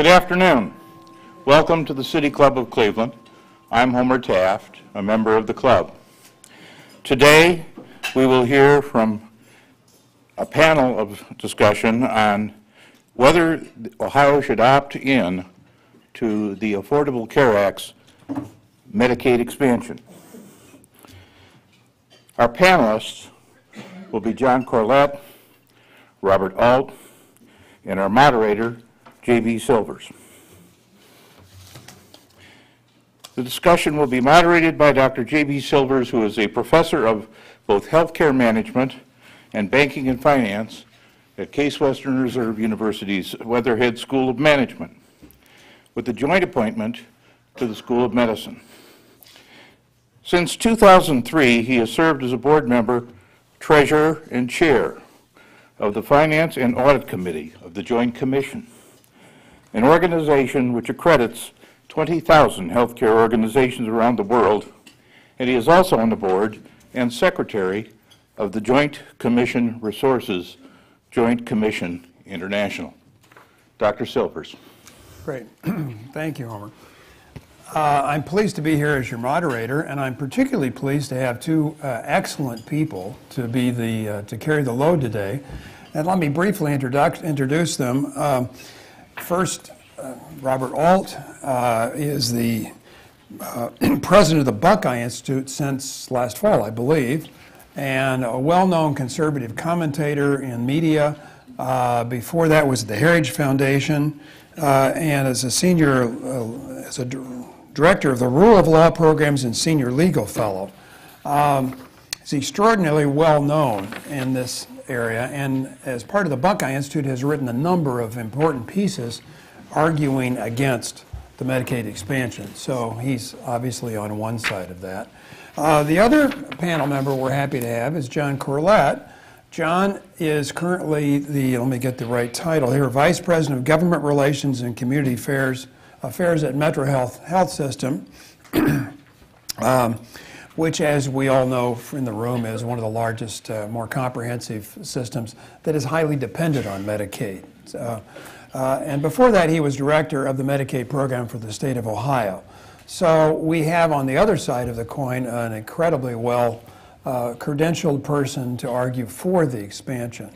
Good afternoon. Welcome to the City Club of Cleveland. I'm Homer Taft, a member of the club. Today, we will hear from a panel of discussion on whether Ohio should opt in to the Affordable Care Act's Medicaid expansion. Our panelists will be John Corlett, Robert Alt, and our moderator, J.B. Silvers. The discussion will be moderated by Dr. J.B. Silvers, who is a professor of both healthcare management and banking and finance at Case Western Reserve University's Weatherhead School of Management, with a joint appointment to the School of Medicine. Since 2003, he has served as a board member, treasurer, and chair of the Finance and Audit Committee of the Joint Commission, an organization which accredits 20,000 healthcare organizations around the world, and he is also on the board and secretary of the Joint Commission Resources Joint Commission International. Dr. Silvers. Great. Thank you, Homer. I'm pleased to be here as your moderator, and I'm particularly pleased to have two excellent people to be to carry the load today. And let me briefly introduce them. First, Robert Alt is the president of the Buckeye Institute since last fall, I believe, and a well-known conservative commentator in media. Before that was at the Heritage Foundation, and as a senior, director of the Rule of Law Programs and senior legal fellow. He's extraordinarily well known in this area, and as part of the Buckeye Institute has written a number of important pieces arguing against the Medicaid expansion. So he's obviously on one side of that. The other panel member we're happy to have is John Corlett. John is currently let me get the right title here, Vice President of Government Relations and Community Affairs at MetroHealth Health System, which, as we all know in the room, is one of the largest, more comprehensive systems that is highly dependent on Medicaid. And before that, he was director of the Medicaid program for the state of Ohio. So we have on the other side of the coin an incredibly well credentialed person to argue for the expansion.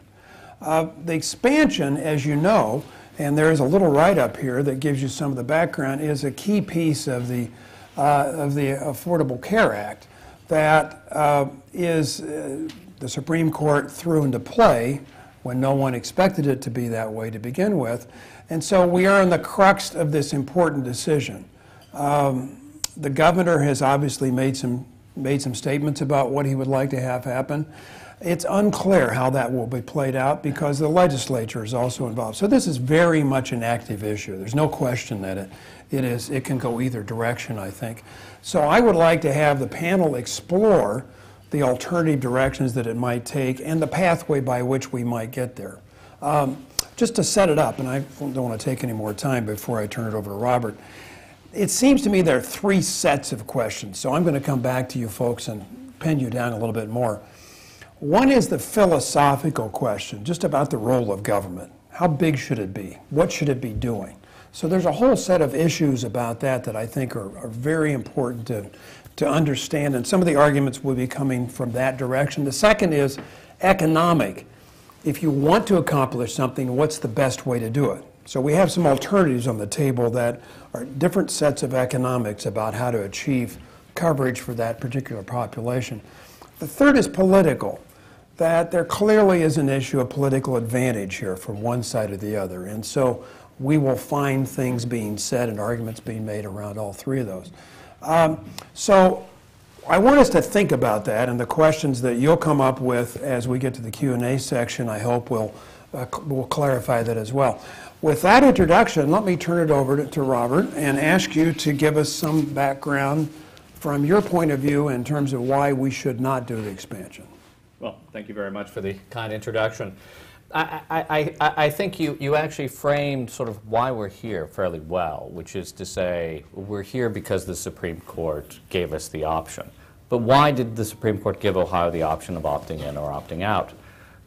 The expansion, as you know, and there is a little write-up here that gives you some of the background, is a key piece of the Affordable Care Act that the Supreme Court threw into play when no one expected it to be that way to begin with. And so we are in the crux of this important decision. The governor has obviously made some statements about what he would like to have happen. It's unclear how that will be played out because the legislature is also involved. So this is very much an active issue. There's no question that it can go either direction, I think. So I would like to have the panel explore the alternative directions that it might take and the pathway by which we might get there. Just to set it up, and I don't want to take any more time before I turn it over to Robert, it seems to me there are three sets of questions. So I'm going to come back to you folks and pin you down a little bit more. One is the philosophical question, just about the role of government. How big should it be? What should it be doing? So there's a whole set of issues about that I think are very important to understand, and some of the arguments will be coming from that direction. The second is economic. If you want to accomplish something, what's the best way to do it? So we have some alternatives on the table that are different sets of economics about how to achieve coverage for that particular population. The third is political, that there clearly is an issue of political advantage here from one side or the other. And so we will find things being said and arguments being made around all three of those. So I want us to think about that, and the questions that you'll come up with as we get to the Q&A section, I hope will clarify that as well. With that introduction, let me turn it over to Robert and ask you to give us some background from your point of view in terms of why we should not do the expansion. Well, thank you very much for the kind introduction. I think you actually framed sort of why we're here fairly well, which is to say we're here because the Supreme Court gave us the option. But why did the Supreme Court give Ohio the option of opting in or opting out?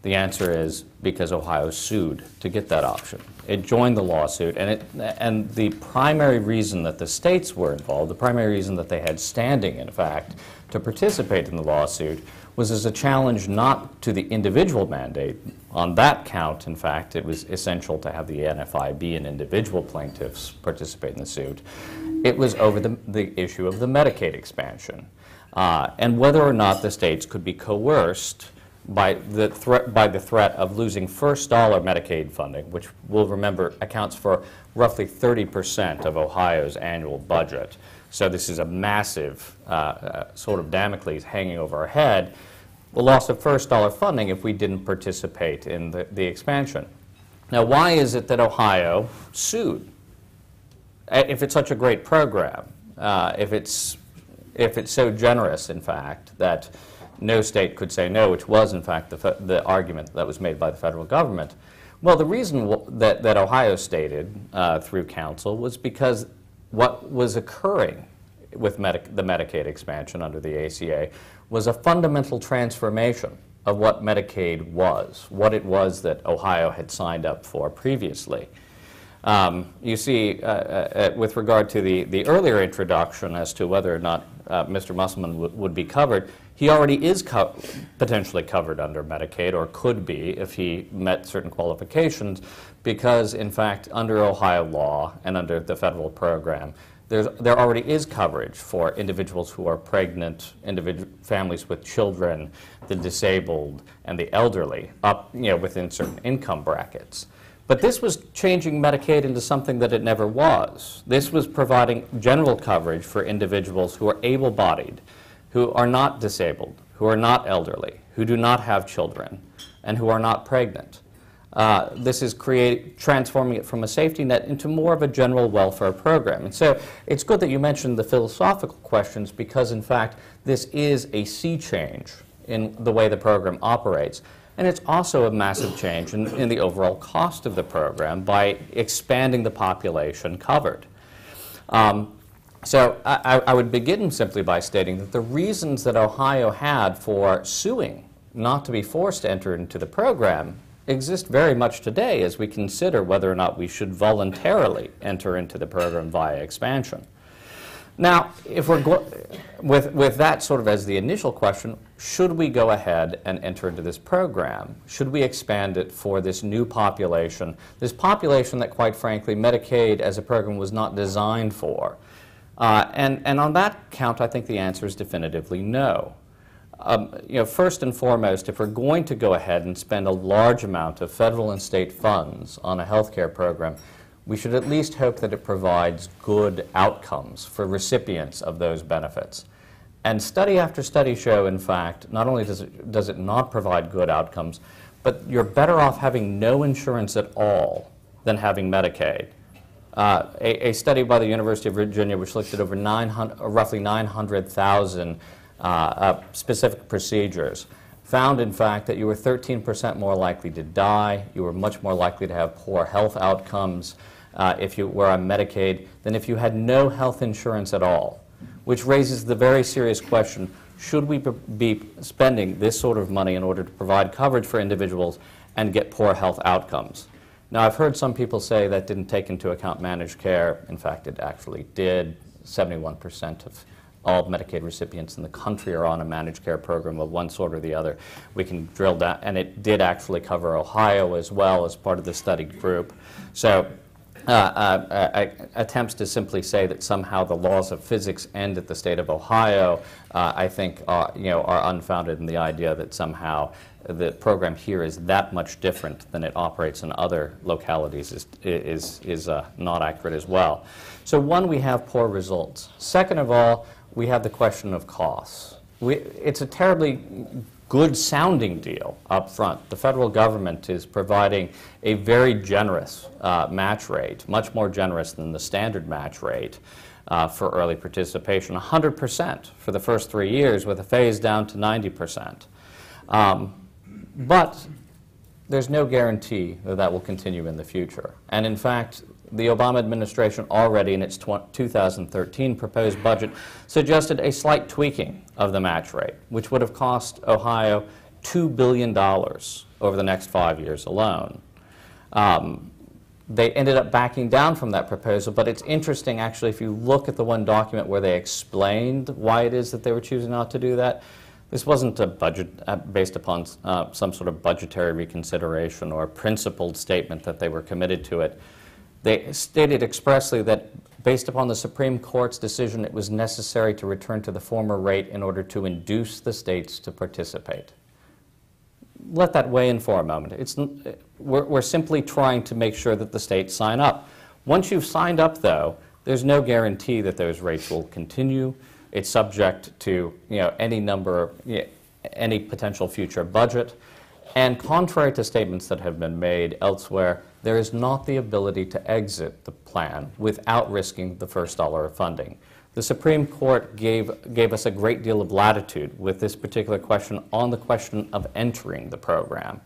The answer is because Ohio sued to get that option. It joined the lawsuit, and the primary reason that the states were involved, the primary reason that they had standing, in fact, to participate in the lawsuit was as a challenge not to the individual mandate. On that count, in fact, it was essential to have the NFIB and individual plaintiffs participate in the suit. It was over the issue of the Medicaid expansion and whether or not the states could be coerced by the threat of losing first dollar Medicaid funding, which we'll remember accounts for roughly 30% of Ohio's annual budget. So this is a massive sort of Damocles hanging over our head, the loss of first dollar funding if we didn't participate in the expansion. Now, why is it that Ohio sued? If it's such a great program, if it's so generous, in fact, that no state could say no, which was, in fact, the argument that was made by the federal government. Well, the reason that Ohio stated through counsel was because what was occurring with the Medicaid expansion under the ACA was a fundamental transformation of what Medicaid was, what it was that Ohio had signed up for previously. You see, with regard to the earlier introduction as to whether or not Mr. Musselman would be covered, he already is potentially covered under Medicaid, or could be if he met certain qualifications, because, in fact, under Ohio law and under the federal program, there already is coverage for individuals who are pregnant, families with children, the disabled, and the elderly, up within certain income brackets. But this was changing Medicaid into something that it never was. This was providing general coverage for individuals who are able-bodied, who are not disabled, who are not elderly, who do not have children, and who are not pregnant. This is transforming it from a safety net into more of a general welfare program. And so it's good that you mentioned the philosophical questions, because, in fact, this is a sea change in the way the program operates. And it's also a massive change in the overall cost of the program by expanding the population covered. So I would begin simply by stating that the reasons that Ohio had for suing not to be forced to enter into the program exist very much today as we consider whether or not we should voluntarily enter into the program via expansion. Now, if we're with that sort of as the initial question, should we go ahead and enter into this program? Should we expand it for this new population, this population that, quite frankly, Medicaid as a program was not designed for? And on that count, I think the answer is definitively no. First and foremost, if we're going to go ahead and spend a large amount of federal and state funds on a health care program, we should at least hope that it provides good outcomes for recipients of those benefits. And study after study show, in fact, not only does it not provide good outcomes, but you're better off having no insurance at all than having Medicaid. A study by the University of Virginia, which looked at over roughly 900,000 specific procedures, found, in fact, that you were 13% more likely to die, you were much more likely to have poor health outcomes if you were on Medicaid than if you had no health insurance at all, which raises the very serious question, should we be spending this sort of money in order to provide coverage for individuals and get poor health outcomes? Now, I've heard some people say that didn't take into account managed care. In fact, it actually did. 71% of all Medicaid recipients in the country are on a managed care program of one sort or the other. We can drill down, and it did actually cover Ohio as well as part of the study group. So attempts to simply say that somehow the laws of physics end at the state of Ohio, I think, are unfounded in the idea that somehow the program here is that much different than it operates in other localities is not accurate as well. So one, we have poor results. Second of all, we have the question of costs. It's a terribly good sounding deal up front. The federal government is providing a very generous match rate, much more generous than the standard match rate for early participation, 100% for the first 3 years with a phase down to 90%. But there's no guarantee that that will continue in the future. And in fact, the Obama administration already in its 2013 proposed budget suggested a slight tweaking of the match rate, which would have cost Ohio $2 billion over the next 5 years alone. They ended up backing down from that proposal, but it's interesting, actually, if you look at the one document where they explained why it is that they were choosing not to do that. This wasn't a budget based upon some sort of budgetary reconsideration or a principled statement that they were committed to it. They stated expressly that based upon the Supreme Court's decision, it was necessary to return to the former rate in order to induce the states to participate. Let that weigh in for a moment. We're simply trying to make sure that the states sign up. Once you've signed up, though, there's no guarantee that those rates will continue. It's subject to any number, any potential future budget. And contrary to statements that have been made elsewhere, there is not the ability to exit the plan without risking the first dollar of funding. The Supreme Court gave us a great deal of latitude with this particular question on the question of entering the program.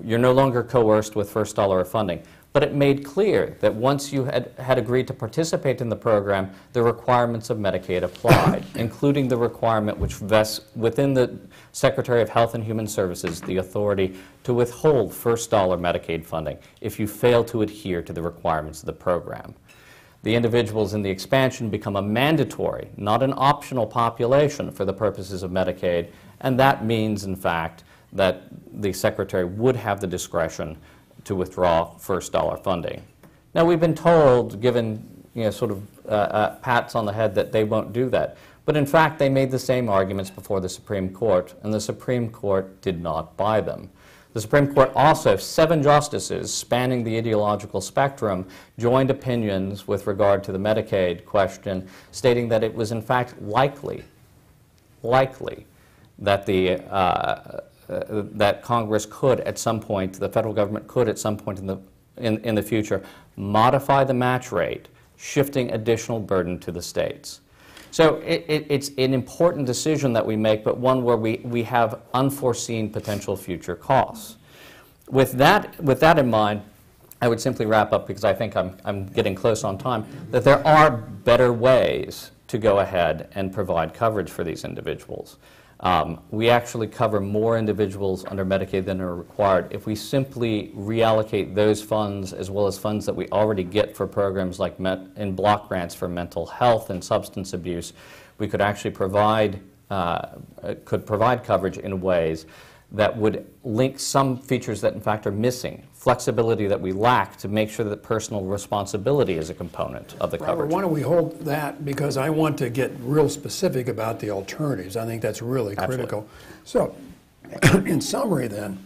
You're no longer coerced with first dollar of funding, but it made clear that once you had agreed to participate in the program, the requirements of Medicaid applied, including the requirement which vests within the Secretary of Health and Human Services the authority to withhold first dollar Medicaid funding if you fail to adhere to the requirements of the program. The individuals in the expansion become a mandatory, not an optional population for the purposes of Medicaid, and that means, in fact, that the Secretary would have the discretion to withdraw first dollar funding. Now, we've been told, given sort of pats on the head, that they won't do that. But in fact, they made the same arguments before the Supreme Court, and the Supreme Court did not buy them. The Supreme Court also, 7 justices spanning the ideological spectrum, joined opinions with regard to the Medicaid question, stating that it was in fact likely that that Congress could at some point, the federal government could at some point in the future, modify the match rate, shifting additional burden to the states. So it's an important decision that we make, but one where we have unforeseen potential future costs. With that in mind, I would simply wrap up, because I think I'm getting close on time, that there are better ways to go ahead and provide coverage for these individuals. We actually cover more individuals under Medicaid than are required. If we simply reallocate those funds, as well as funds that we already get for programs like in block grants for mental health and substance abuse, we could actually provide coverage in ways that would link some features that in fact are missing, flexibility that we lack to make sure that personal responsibility is a component of the coverage. Robert, why don't we hold that, because I want to get real specific about the alternatives. I think that's really critical. So, in summary then,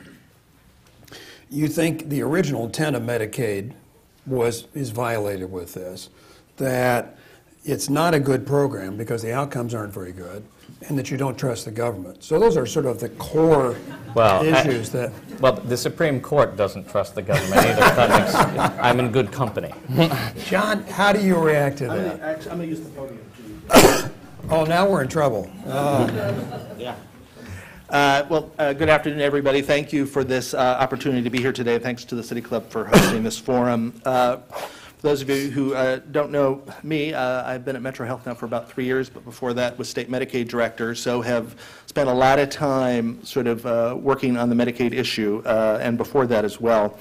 you think the original intent of Medicaid is violated with this, that it's not a good program because the outcomes aren't very good, and that you don't trust the government. So those are sort of the core issues that... Well, the Supreme Court doesn't trust the government either. I'm in good company. John, how do you react to that? I'm going to use the podium, too. Oh, now we're in trouble. Yeah. Good afternoon, everybody. Thank you for this opportunity to be here today. Thanks to the City Club for hosting this forum. For those of you who don't know me, I've been at MetroHealth now for about 3 years, but before that was State Medicaid Director, so have spent a lot of time sort of working on the Medicaid issue, and before that as well.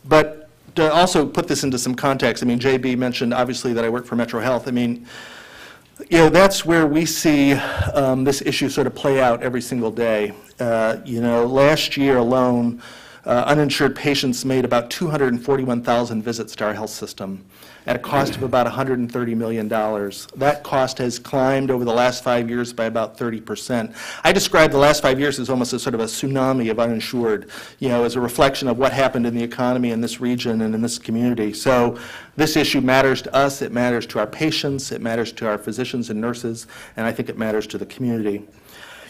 But to also put this into some context, I mean, JB mentioned obviously that I work for MetroHealth. I mean, that's where we see this issue sort of play out every single day. Last year alone, uninsured patients made about 241,000 visits to our health system at a cost of about $130 million. That cost has climbed over the last 5 years by about 30%. I describe the last 5 years as almost a sort of a tsunami of uninsured, as a reflection of what happened in the economy in this region and in this community. So this issue matters to us, it matters to our patients, it matters to our physicians and nurses, and I think it matters to the community.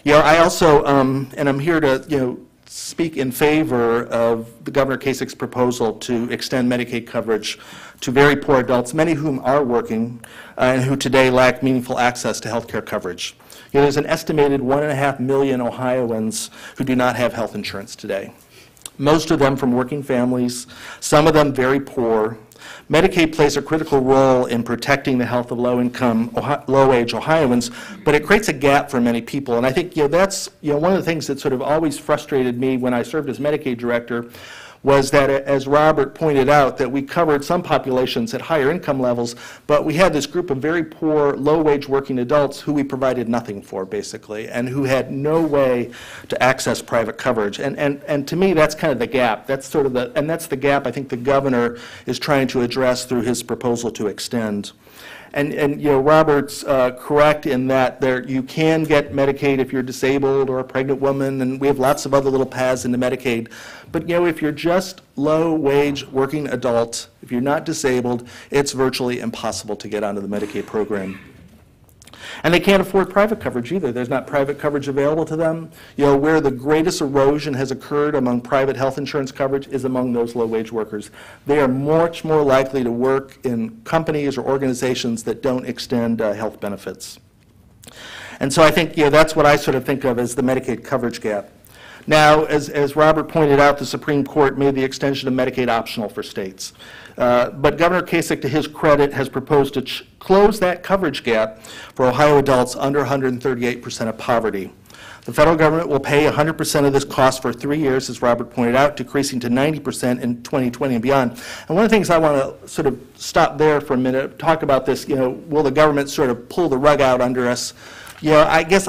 I also, and I'm here to, speak in favor of the Governor Kasich's proposal to extend Medicaid coverage to very poor adults, many of whom are working and who today lack meaningful access to health care coverage. There's an estimated 1.5 million Ohioans who do not have health insurance today. Most of them from working families, some of them very poor. Medicaid plays a critical role in protecting the health of low-income, low-wage Ohioans, but it creates a gap for many people. And I think that's one of the things that sort of always frustrated me when I served as Medicaid director was that, as Robert pointed out, that we covered some populations at higher income levels, but we had this group of very poor, low-wage working adults who we provided nothing for, basically, and who had no way to access private coverage. And to me, that's kind of the gap. That's sort of that's the gap I think the governor is trying to address through his proposal to extend. And Robert's correct in that you can get Medicaid if you're disabled or a pregnant woman, and we have lots of other little paths into Medicaid. But if you're just low-wage working adult, if you're not disabled, it's virtually impossible to get onto the Medicaid program. And they can't afford private coverage either. There's not private coverage available to them. Where the greatest erosion has occurred among private health insurance coverage is among those low-wage workers. They are much more likely to work in companies or organizations that don't extend health benefits. And so I think that's what I sort of think of as the Medicaid coverage gap. Now, as Robert pointed out, the Supreme Court made the extension of Medicaid optional for states. But Governor Kasich, to his credit, has proposed to close that coverage gap for Ohio adults under 138% of poverty. The federal government will pay 100% of this cost for 3 years, as Robert pointed out, decreasing to 90% in 2020 and beyond. And one of the things I want to sort of stop there for a minute, talk about this, will the government sort of pull the rug out under us? I guess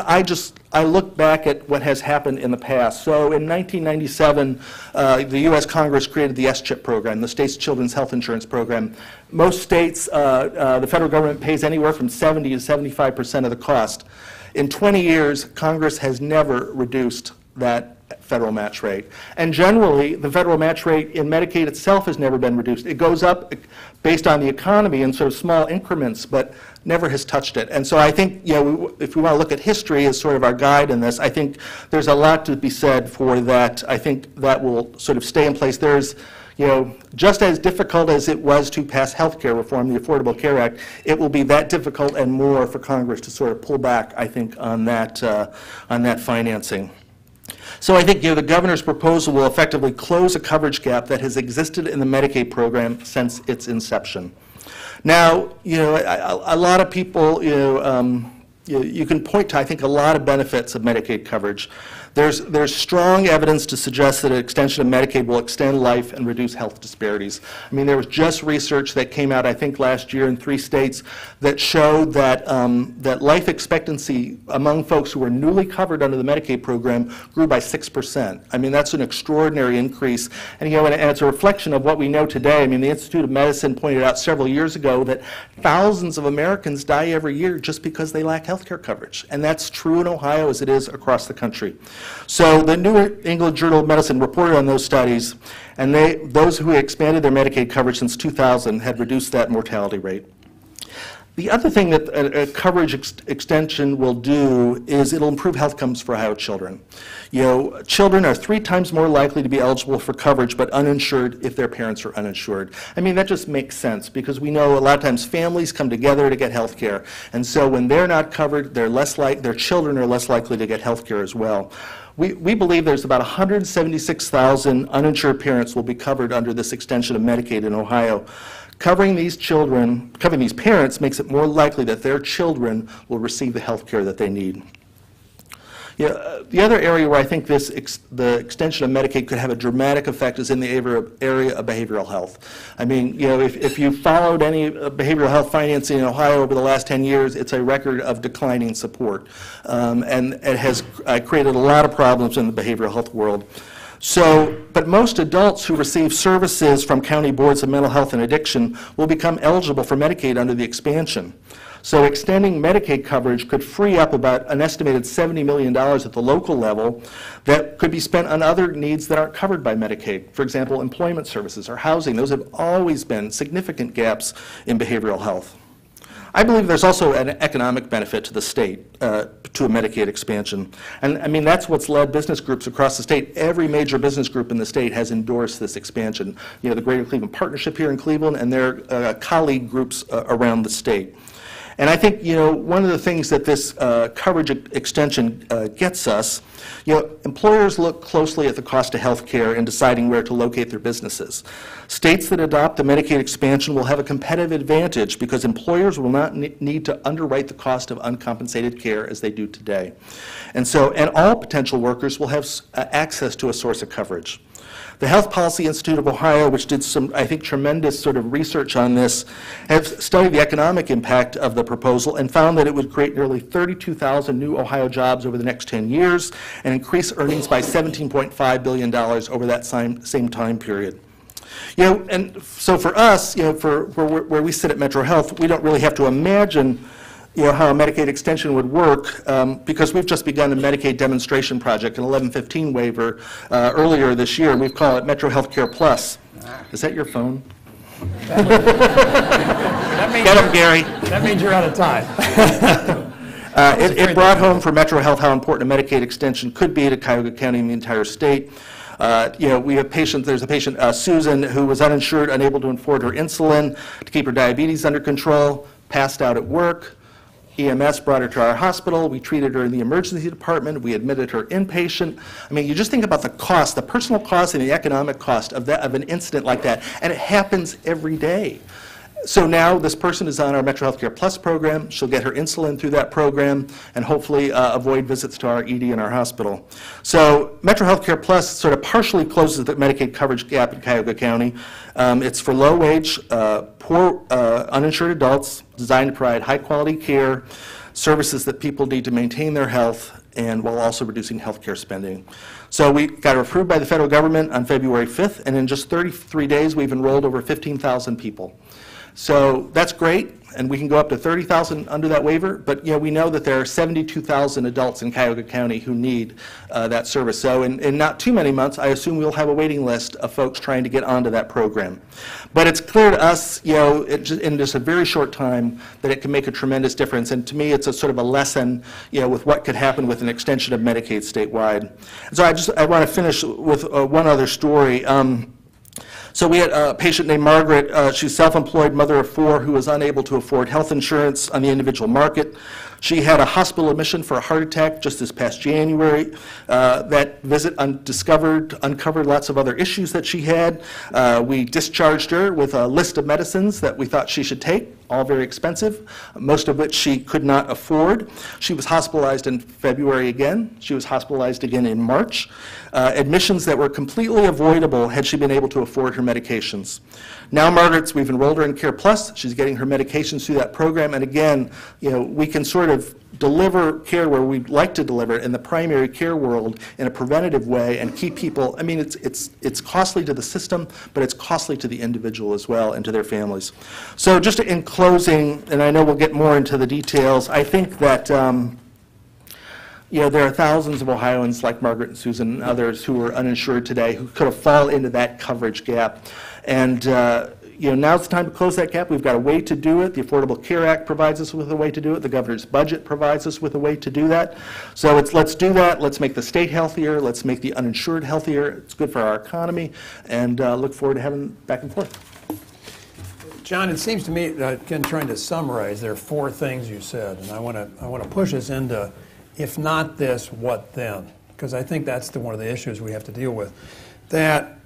I look back at what has happened in the past. So in 1997, the U.S. Congress created the S-CHIP program, the State's Children's Health Insurance Program. Most states, the federal government pays anywhere from 70 to 75% of the cost. In 20 years, Congress has never reduced that federal match rate. And generally, the federal match rate in Medicaid itself has never been reduced. It goes up based on the economy in sort of small increments, but never has touched it. And so I think, if we want to look at history as sort of our guide in this, I think there's a lot to be said for that. I think that will sort of stay in place. There's, just as difficult as it was to pass health care reform, the Affordable Care Act, it will be that difficult and more for Congress to sort of pull back, I think, on that financing. So I think the governor's proposal will effectively close a coverage gap that has existed in the Medicaid program since its inception. Now, a lot of people, you can point to, I think, a lot of benefits of Medicaid coverage. There's strong evidence to suggest that an extension of Medicaid will extend life and reduce health disparities. I mean, there was just research that came out, I think, last year in 3 states that showed that, that life expectancy among folks who were newly covered under the Medicaid program grew by 6%. I mean, that's an extraordinary increase. And, and it's a reflection of what we know today. I mean, the Institute of Medicine pointed out several years ago that thousands of Americans die every year just because they lack health care coverage. And that's true in Ohio as it is across the country. So the New England Journal of Medicine reported on those studies, and those who had expanded their Medicaid coverage since 2000 had reduced that mortality rate. The other thing that a coverage extension will do is it'll improve health outcomes for Ohio children. Children are 3 times more likely to be eligible for coverage but uninsured if their parents are uninsured. I mean, that just makes sense because we know a lot of times families come together to get health care. And so when they're not covered, their children are less likely to get health care as well. We believe there's about 176,000 uninsured parents will be covered under this extension of Medicaid in Ohio. Covering these parents makes it more likely that their children will receive the health care that they need. The other area where I think the extension of Medicaid could have a dramatic effect is in the area of behavioral health. I mean, if you followed any behavioral health financing in Ohio over the last 10 years, it's a record of declining support. And it has created a lot of problems in the behavioral health world. But most adults who receive services from county boards of mental health and addiction will become eligible for Medicaid under the expansion. So extending Medicaid coverage could free up about an estimated $70 million at the local level that could be spent on other needs that aren't covered by Medicaid. For example, employment services or housing. Those have always been significant gaps in behavioral health. I believe there's also an economic benefit to the state, to a Medicaid expansion. And I mean, that's what's led business groups across the state. Every major business group in the state has endorsed this expansion. The Greater Cleveland Partnership here in Cleveland and their colleague groups around the state. And I think, one of the things that this coverage extension gets us, employers look closely at the cost of health care in deciding where to locate their businesses. States that adopt the Medicaid expansion will have a competitive advantage because employers will not need to underwrite the cost of uncompensated care as they do today. And all potential workers will have access to a source of coverage. The Health Policy Institute of Ohio, which did some, I think, tremendous sort of research on this, has studied the economic impact of the proposal and found that it would create nearly 32,000 new Ohio jobs over the next 10 years and increase earnings by $17.5 billion over that same time period. And so for us, for where we sit at MetroHealth, we don't really have to imagine how a Medicaid extension would work because we've just begun a Medicaid demonstration project, an 1115 waiver, earlier this year. We've called it MetroHealth Care Plus. Is that your phone? Get him, Gary. That means you're out of time. It brought home for MetroHealth how important a Medicaid extension could be to Cuyahoga County and the entire state. We have patients, there's a patient, Susan, who was uninsured, unable to afford her insulin to keep her diabetes under control, passed out at work. EMS brought her to our hospital. We treated her in the emergency department. We admitted her inpatient. I mean, you just think about the cost, the personal cost and the economic cost of an incident like that, and it happens every day. So now this person is on our MetroHealth Care Plus program. She'll get her insulin through that program and hopefully avoid visits to our ED in our hospital. So MetroHealth Care Plus sort of partially closes the Medicaid coverage gap in Cuyahoga County. It's for low-wage, poor, uninsured adults, designed to provide high-quality care, services that people need to maintain their health, and while also reducing health care spending. So we got approved by the federal government on February 5th, and in just 33 days, we've enrolled over 15,000 people. So that's great, and we can go up to 30,000 under that waiver, but we know that there are 72,000 adults in Cuyahoga County who need that service. So in not too many months, I assume we'll have a waiting list of folks trying to get onto that program. But it's clear to us, in just a very short time, that it can make a tremendous difference. And to me, it's a sort of a lesson, with what could happen with an extension of Medicaid statewide. And so I want to finish with one other story. So we had a patient named Margaret. She's self-employed mother of 4 who was unable to afford health insurance on the individual market. She had a hospital admission for a heart attack just this past January. That visit uncovered lots of other issues that she had. We discharged her with a list of medicines that we thought she should take, all very expensive, most of which she could not afford. She was hospitalized in February again. She was hospitalized again in March. Admissions that were completely avoidable had she been able to afford her medications. Now we've enrolled her in Care Plus. She's getting her medications through that program. And again, we can sort of deliver care where we'd like to deliver it in the primary care world in a preventative way and keep people, I mean, it's costly to the system, but it's costly to the individual as well and to their families. So just in closing, and I know we'll get more into the details, I think that there are thousands of Ohioans like Margaret and Susan and others who are uninsured today who could have fallen into that coverage gap. And now's the time to close that gap. We've got a way to do it. The Affordable Care Act provides us with a way to do it. The governor's budget provides us with a way to do that. So let's do that. Let's make the state healthier. Let's make the uninsured healthier. It's good for our economy. And look forward to having back and forth. John, it seems to me, again, trying to summarize, there are 4 things you said, and I want to push us into, if not this, what then? Because I think that's one of the issues we have to deal with. That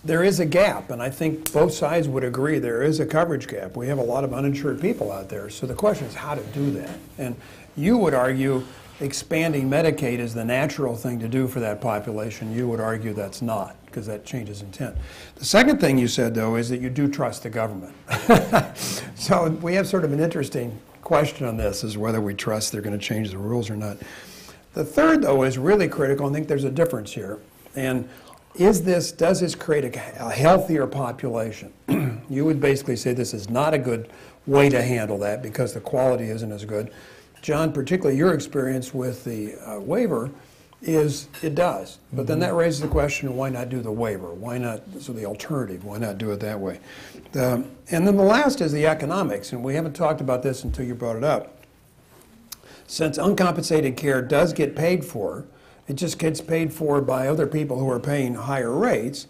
there is a gap, and I think both sides would agree there is a coverage gap. We have a lot of uninsured people out there, so the question is how to do that. And you would argue expanding Medicaid is the natural thing to do for that population. You would argue that's not, because that changes intent. The second thing you said, though, is that you do trust the government. So we have sort of an interesting question on this, is whether we trust they're going to change the rules or not. The third, though, is really critical. I think there's a difference here. And does this create a healthier population? You would basically say this is not a good way to handle that because the quality isn't as good. John, particularly your experience with the waiver is it does. But then that raises the question, why not do the waiver? Why not, so the alternative, why not do it that way? And then the last is the economics, and we haven't talked about this until you brought it up. Since uncompensated care does get paid for, it just gets paid for by other people who are paying higher rates.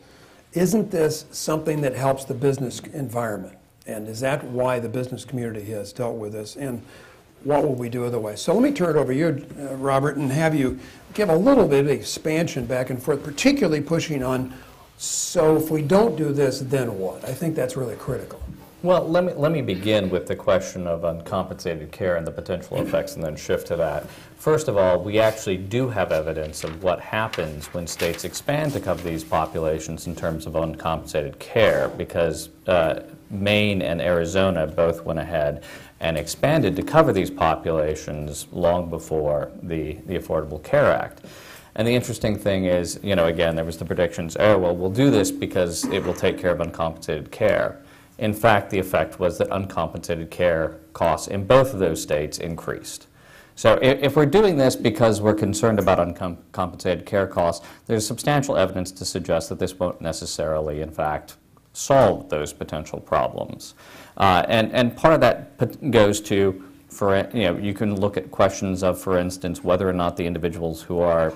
Isn't this something that helps the business environment? And is that why the business community has dealt with this? And what will we do otherwise? So let me turn it over to you, Robert, and have you give a little bit of expansion back and forth, particularly pushing on, so if we don't do this, then what? I think that's really critical. Well, let me begin with the question of uncompensated care and the potential effects, and then shift to that. First of all, we actually do have evidence of what happens when states expand to cover these populations in terms of uncompensated care, because Maine and Arizona both went ahead and expanded to cover these populations long before the Affordable Care Act. And the interesting thing is, you know, again, there was the predictions, oh, well, we'll do this because it will take care of uncompensated care. In fact, the effect was that uncompensated care costs in both of those states increased. So if we're doing this because we're concerned about uncompensated care costs, there's substantial evidence to suggest that this won't necessarily, in fact, solve those potential problems. And part of that goes to, you can look at questions of, for instance, whether or not the individuals who are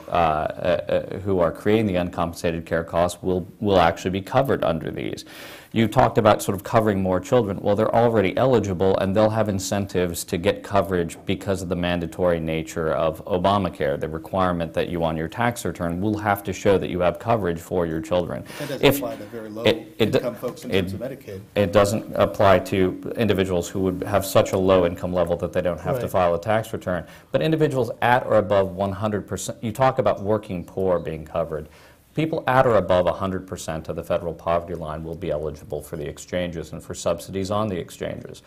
creating the uncompensated care costs will actually be covered under these. You talked about sort of covering more children. Well, they're already eligible, and they'll have incentives to get coverage because of the mandatory nature of Obamacare, the requirement that you on your tax return will have to show that you have coverage for your children. That doesn't apply to very low-income folks in terms of Medicaid. It doesn't apply to individuals who would have such a low income level that they don't have to file a tax return. But individuals at or above 100%, you talk about working poor being covered. People at or above 100% of the federal poverty line will be eligible for the exchanges and for subsidies on the exchanges.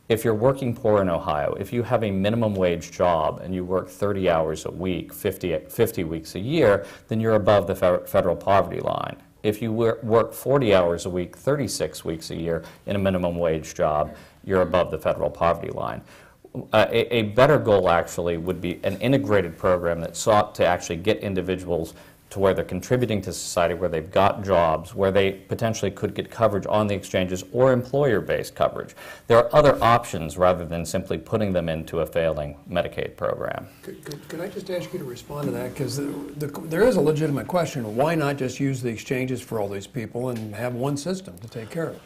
If you're working poor in Ohio, if you have a minimum wage job and you work 30 hours a week, 50 weeks a year, then you're above the federal poverty line. If you work 40 hours a week, 36 weeks a year in a minimum wage job, you're above the federal poverty line. A better goal actually would be an integrated program that sought to actually get individuals to where they're contributing to society, where they've got jobs, where they potentially could get coverage on the exchanges or employer-based coverage. There are other options rather than simply putting them into a failing Medicaid program. Could I just ask you to respond to that? Because there is a legitimate question. Why not just use the exchanges for all these people and have one system to take care of it?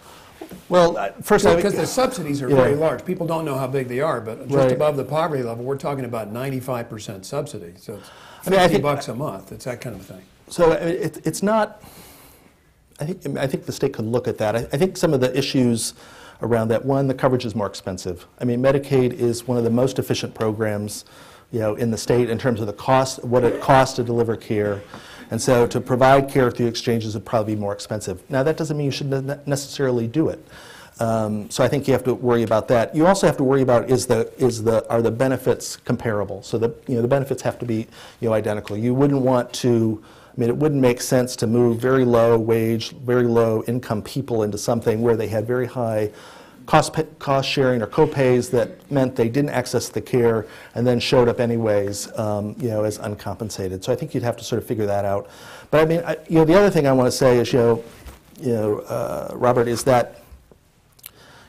Well, first, because the subsidies are very large. People don't know how big they are, but just above the poverty level, we're talking about 95% subsidy. So it's $50 a month. It's that kind of thing. So it's not. I think the state could look at that. I think some of the issues around that. One, the coverage is more expensive. I mean, Medicaid is one of the most efficient programs, in the state in terms of the cost, what it costs to deliver care. And so to provide care through exchanges would probably be more expensive. Now, that doesn't mean you should necessarily do it. So I think you have to worry about that. You also have to worry about are the benefits comparable? So the benefits have to be identical. You wouldn't want to. I mean, it wouldn't make sense to move very low wage, very low income people into something where they had very high cost sharing or co-pays that meant they didn't access the care and then showed up anyways, as uncompensated. So I think you'd have to sort of figure that out. But I mean, the other thing I want to say is, Robert, is that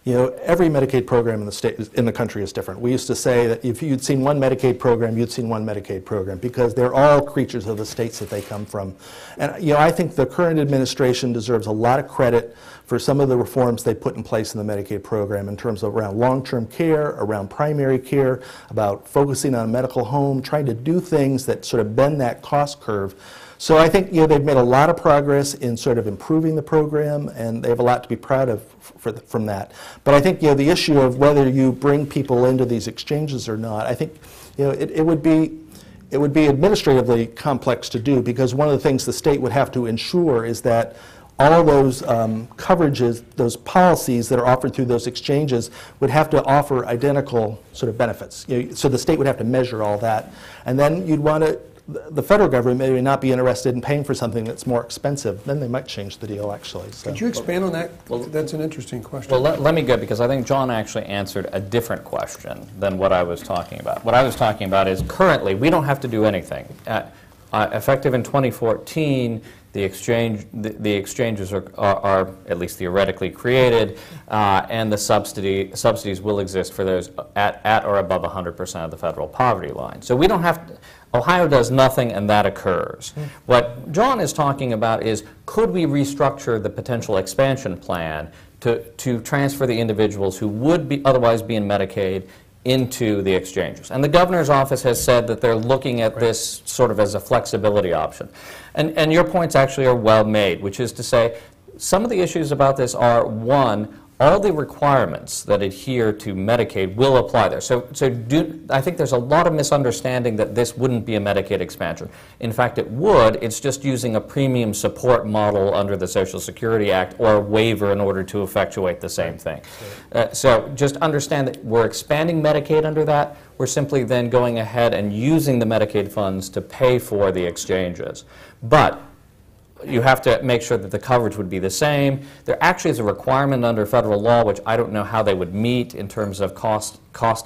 every Medicaid program in the country is different. We used to say that if you'd seen one Medicaid program, you'd seen one Medicaid program, because they're all creatures of the states that they come from. And I think the current administration deserves a lot of credit for some of the reforms they put in place in the Medicaid program in terms of around long-term care, around primary care, about focusing on a medical home, trying to do things that sort of bend that cost curve. So I think they've made a lot of progress in sort of improving the program, and they have a lot to be proud of from that. But I think the issue of whether you bring people into these exchanges or not, I think it would be administratively complex to do, because one of the things the state would have to ensure is that all those coverages, those policies that are offered through those exchanges would have to offer identical sort of benefits. So the state would have to measure all that, and then you'd want to. The federal government may not be interested in paying for something that's more expensive. Then they might change the deal, actually. So. Could you expand on that? Well, that's an interesting question. Well, let me go, because I think John actually answered a different question than what I was talking about. What I was talking about is currently we don't have to do anything. Effective in 2014, the exchanges are at least theoretically created, and the subsidies will exist for those at or above 100% of the federal poverty line. So we don't have to, Ohio does nothing and that occurs. What John is talking about is, could we restructure the potential expansion plan to transfer the individuals who would otherwise be in Medicaid into the exchanges? And the governor's office has said that they're looking at this sort of as a flexibility option. And your points actually are well made, which is to say, some of the issues about this are, one, all the requirements that adhere to Medicaid will apply there. I think there's a lot of misunderstanding that this wouldn't be a Medicaid expansion. In fact, it would. It's just using a premium support model under the Social Security Act or a waiver in order to effectuate the same thing. So just understand that we're expanding Medicaid under that. We're simply then going ahead and using the Medicaid funds to pay for the exchanges. But you have to make sure that the coverage would be the same. There actually is a requirement under federal law, which I don't know how they would meet in terms of cost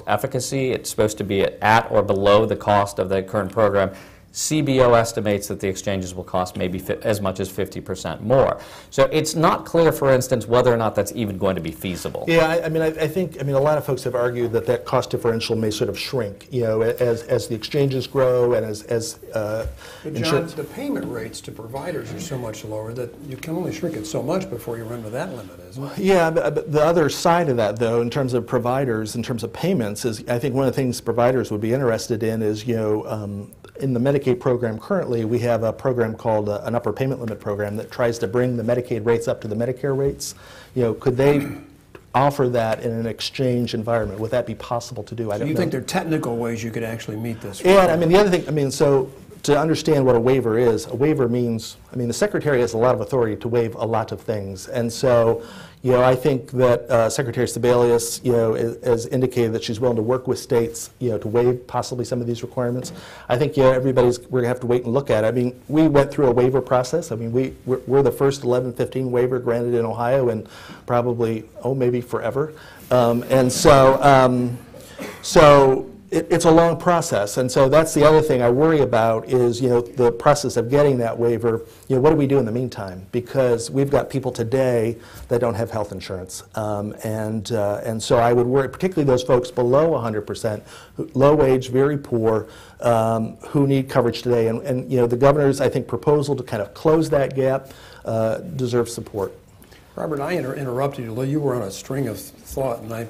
efficacy. It's supposed to be at or below the cost of the current program. CBO estimates that the exchanges will cost maybe as much as 50% more. So it's not clear, for instance, whether or not that's even going to be feasible. Yeah, I think a lot of folks have argued that cost differential may sort of shrink, as the exchanges grow and as But John, the payment rates to providers are so much lower that you can only shrink it so much before you run to that limit, isn't it? Yeah, but the other side of that, though, in terms of providers, in terms of payments, is I think one of the things providers would be interested in is, in the Medicaid program currently, we have a program called an upper payment limit program that tries to bring the Medicaid rates up to the Medicare rates. Could they offer that in an exchange environment? Would that be possible to do? I don't know. You think there are technical ways you could actually meet this? Yeah, the other thing, so to understand what a waiver is, a waiver means, the Secretary has a lot of authority to waive a lot of things. And so, I think that Secretary Sebelius, has indicated that she's willing to work with states, to waive possibly some of these requirements. I think, we're going to have to wait and look at it. We went through a waiver process. We're the first 1115 waiver granted in Ohio in probably, maybe forever. It's a long process, and so that's the other thing I worry about is, the process of getting that waiver. What do we do in the meantime? Because we've got people today that don't have health insurance, and so I would worry, particularly those folks below 100%, low wage, very poor, who need coverage today. And the governor's, I think, proposal to kind of close that gap deserves support. Robert, I interrupted you. You were on a string of thought, and I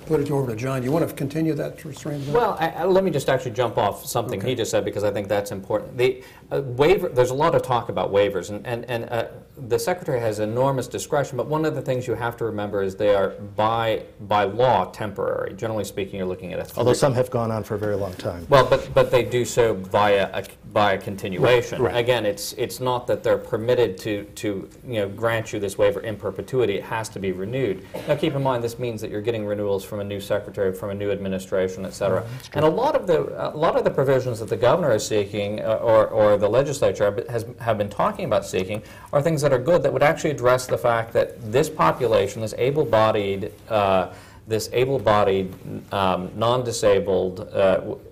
put it over to John. You want to continue that string of thought? Well, let me just actually jump off something he just said, because I think that's important. The waiver, there's a lot of talk about waivers, and the Secretary has enormous discretion, but one of the things you have to remember is they are, by law, temporary. Generally speaking, you're looking at although some have gone on for a very long time. Well, but they do so via a continuation. Right. Again, it's not that they're permitted to grant you this waiver in perpetuity. It has to be renewed. Now, keep in mind, this means that you're getting renewals from a new secretary, from a new administration, et cetera. And a lot of the provisions that the governor is seeking, or the legislature have been talking about seeking, are things that are good, that would actually address the fact that this population, this able-bodied, non-disabled,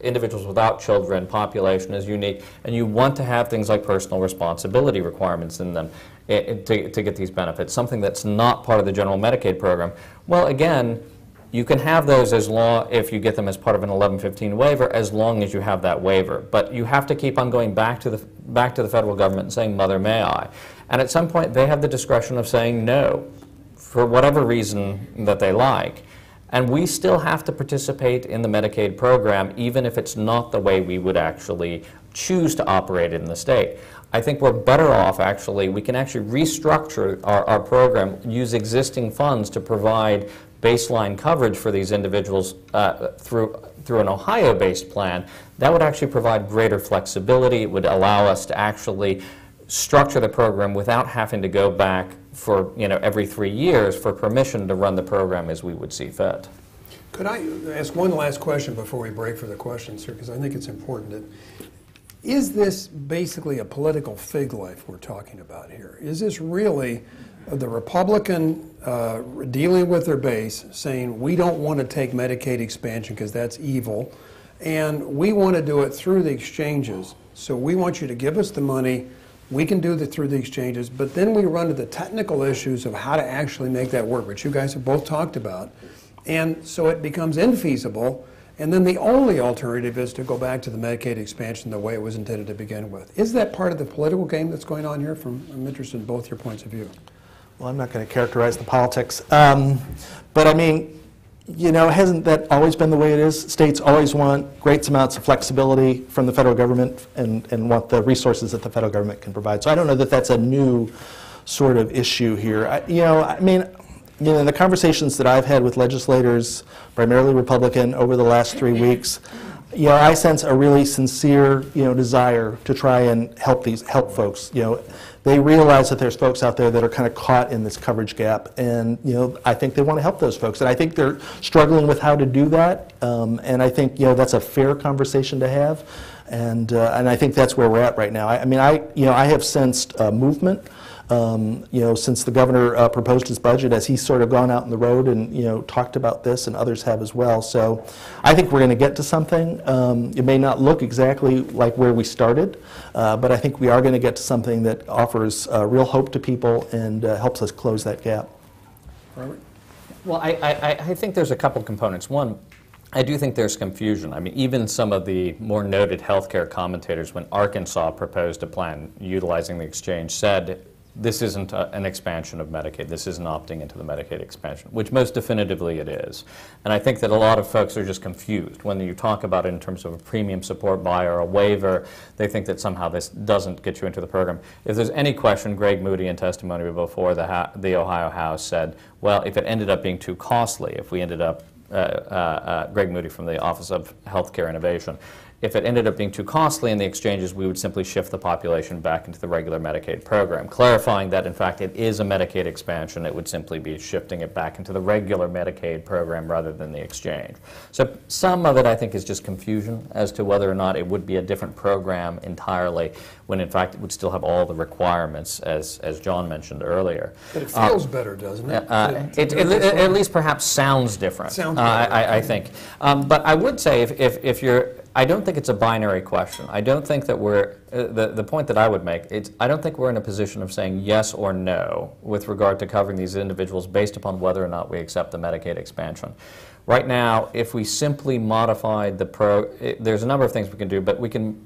individuals without children population is unique, and you want to have things like personal responsibility requirements in them to get these benefits, something that's not part of the general Medicaid program. Well, again, you can have those if you get them as part of an 1115 waiver, as long as you have that waiver. But you have to keep on going back to the federal government and saying, "Mother, may I?" And at some point, they have the discretion of saying no, for whatever reason that they like. And we still have to participate in the Medicaid program, even if it's not the way we would actually choose to operate in the state. I think we're better off, actually. We can actually restructure our program, use existing funds to provide baseline coverage for these individuals through an Ohio-based plan. That would actually provide greater flexibility. It would allow us to actually structure the program without having to go back for every 3 years for permission to run the program as we would see fit. Could I ask one last question before we break for the questions, sir? Because I think it's important. Is this basically a political fig life we're talking about here? Is this really the Republican dealing with their base, saying we don't want to take Medicaid expansion because that's evil, and we want to do it through the exchanges, so we want you to give us the money, We can do that through the exchanges, but then we run to the technical issues of how to actually make that work, which you guys have both talked about. And so it becomes infeasible, and then the only alternative is to go back to the Medicaid expansion the way it was intended to begin with. Is that part of the political game that's going on here? I'm interested in both your points of view. Well, I'm not going to characterize the politics, but I mean, you know, hasn't that always been the way it is? States always want great amounts of flexibility from the federal government and want the resources that the federal government can provide. So I don't know that that's a new sort of issue here. The conversations that I've had with legislators, primarily Republican, over the last 3 weeks, you know, I sense a really sincere, you know, desire to try and help folks. You know, they realize that there's folks out there that are kind of caught in this coverage gap, and you know, I think they want to help those folks, and I think they're struggling with how to do that. And I think, you know, that's a fair conversation to have, and I think that's where we're at right now. I have sensed movement. You know, since the governor proposed his budget, as he's sort of gone out on the road and, you know, talked about this, and others have as well. So I think we're going to get to something. It may not look exactly like where we started, but I think we are going to get to something that offers real hope to people and helps us close that gap. Robert? Well, I think there's a couple components. One, I do think there's confusion. I mean, even some of the more noted healthcare commentators, when Arkansas proposed a plan utilizing the exchange, said this isn't an expansion of Medicaid. This isn't opting into the Medicaid expansion, which most definitively it is. And I think that a lot of folks are just confused. When you talk about it in terms of a premium support buy or a waiver, they think that somehow this doesn't get you into the program. If there's any question, Greg Moody in testimony before the Ohio House said, well, if it ended up being too costly, if we ended up, Greg Moody from the Office of Healthcare Innovation, if it ended up being too costly in the exchanges, we would simply shift the population back into the regular Medicaid program, clarifying that, in fact, it is a Medicaid expansion. It would simply be shifting it back into the regular Medicaid program rather than the exchange. So some of it, I think, is just confusion as to whether or not it would be a different program entirely, when, in fact, it would still have all the requirements, as John mentioned earlier. But it feels better, doesn't it? It at least perhaps sounds different, I think. But I would say if you're, I don't think it's a binary question. I don't think that we're, the point that I would make, I don't think we're in a position of saying yes or no with regard to covering these individuals based upon whether or not we accept the Medicaid expansion. Right now, if we simply modified there's a number of things we can do, but we can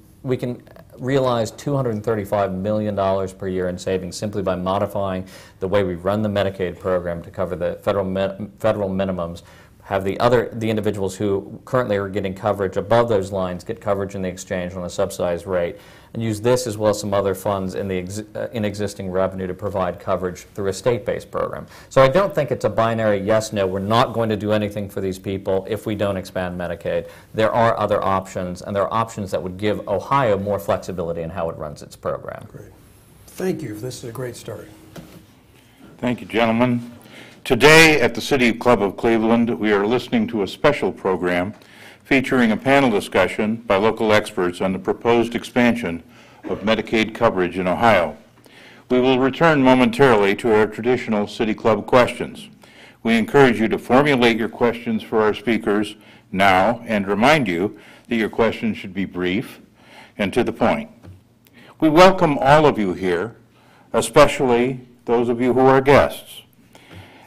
realize $235 million per year in savings simply by modifying the way we run the Medicaid program to cover the federal minimums, have the individuals who currently are getting coverage above those lines get coverage in the exchange on a subsidized rate, and use this as well as some other funds in the existing revenue to provide coverage through a state-based program. So I don't think it's a binary yes, no, we're not going to do anything for these people if we don't expand Medicaid. There are other options, and there are options that would give Ohio more flexibility in how it runs its program. Great. Thank you. This is a great start. Thank you, gentlemen. Today at the City Club of Cleveland, we are listening to a special program featuring a panel discussion by local experts on the proposed expansion of Medicaid coverage in Ohio. We will return momentarily to our traditional City Club questions. We encourage you to formulate your questions for our speakers now and remind you that your questions should be brief and to the point. We welcome all of you here, especially those of you who are guests.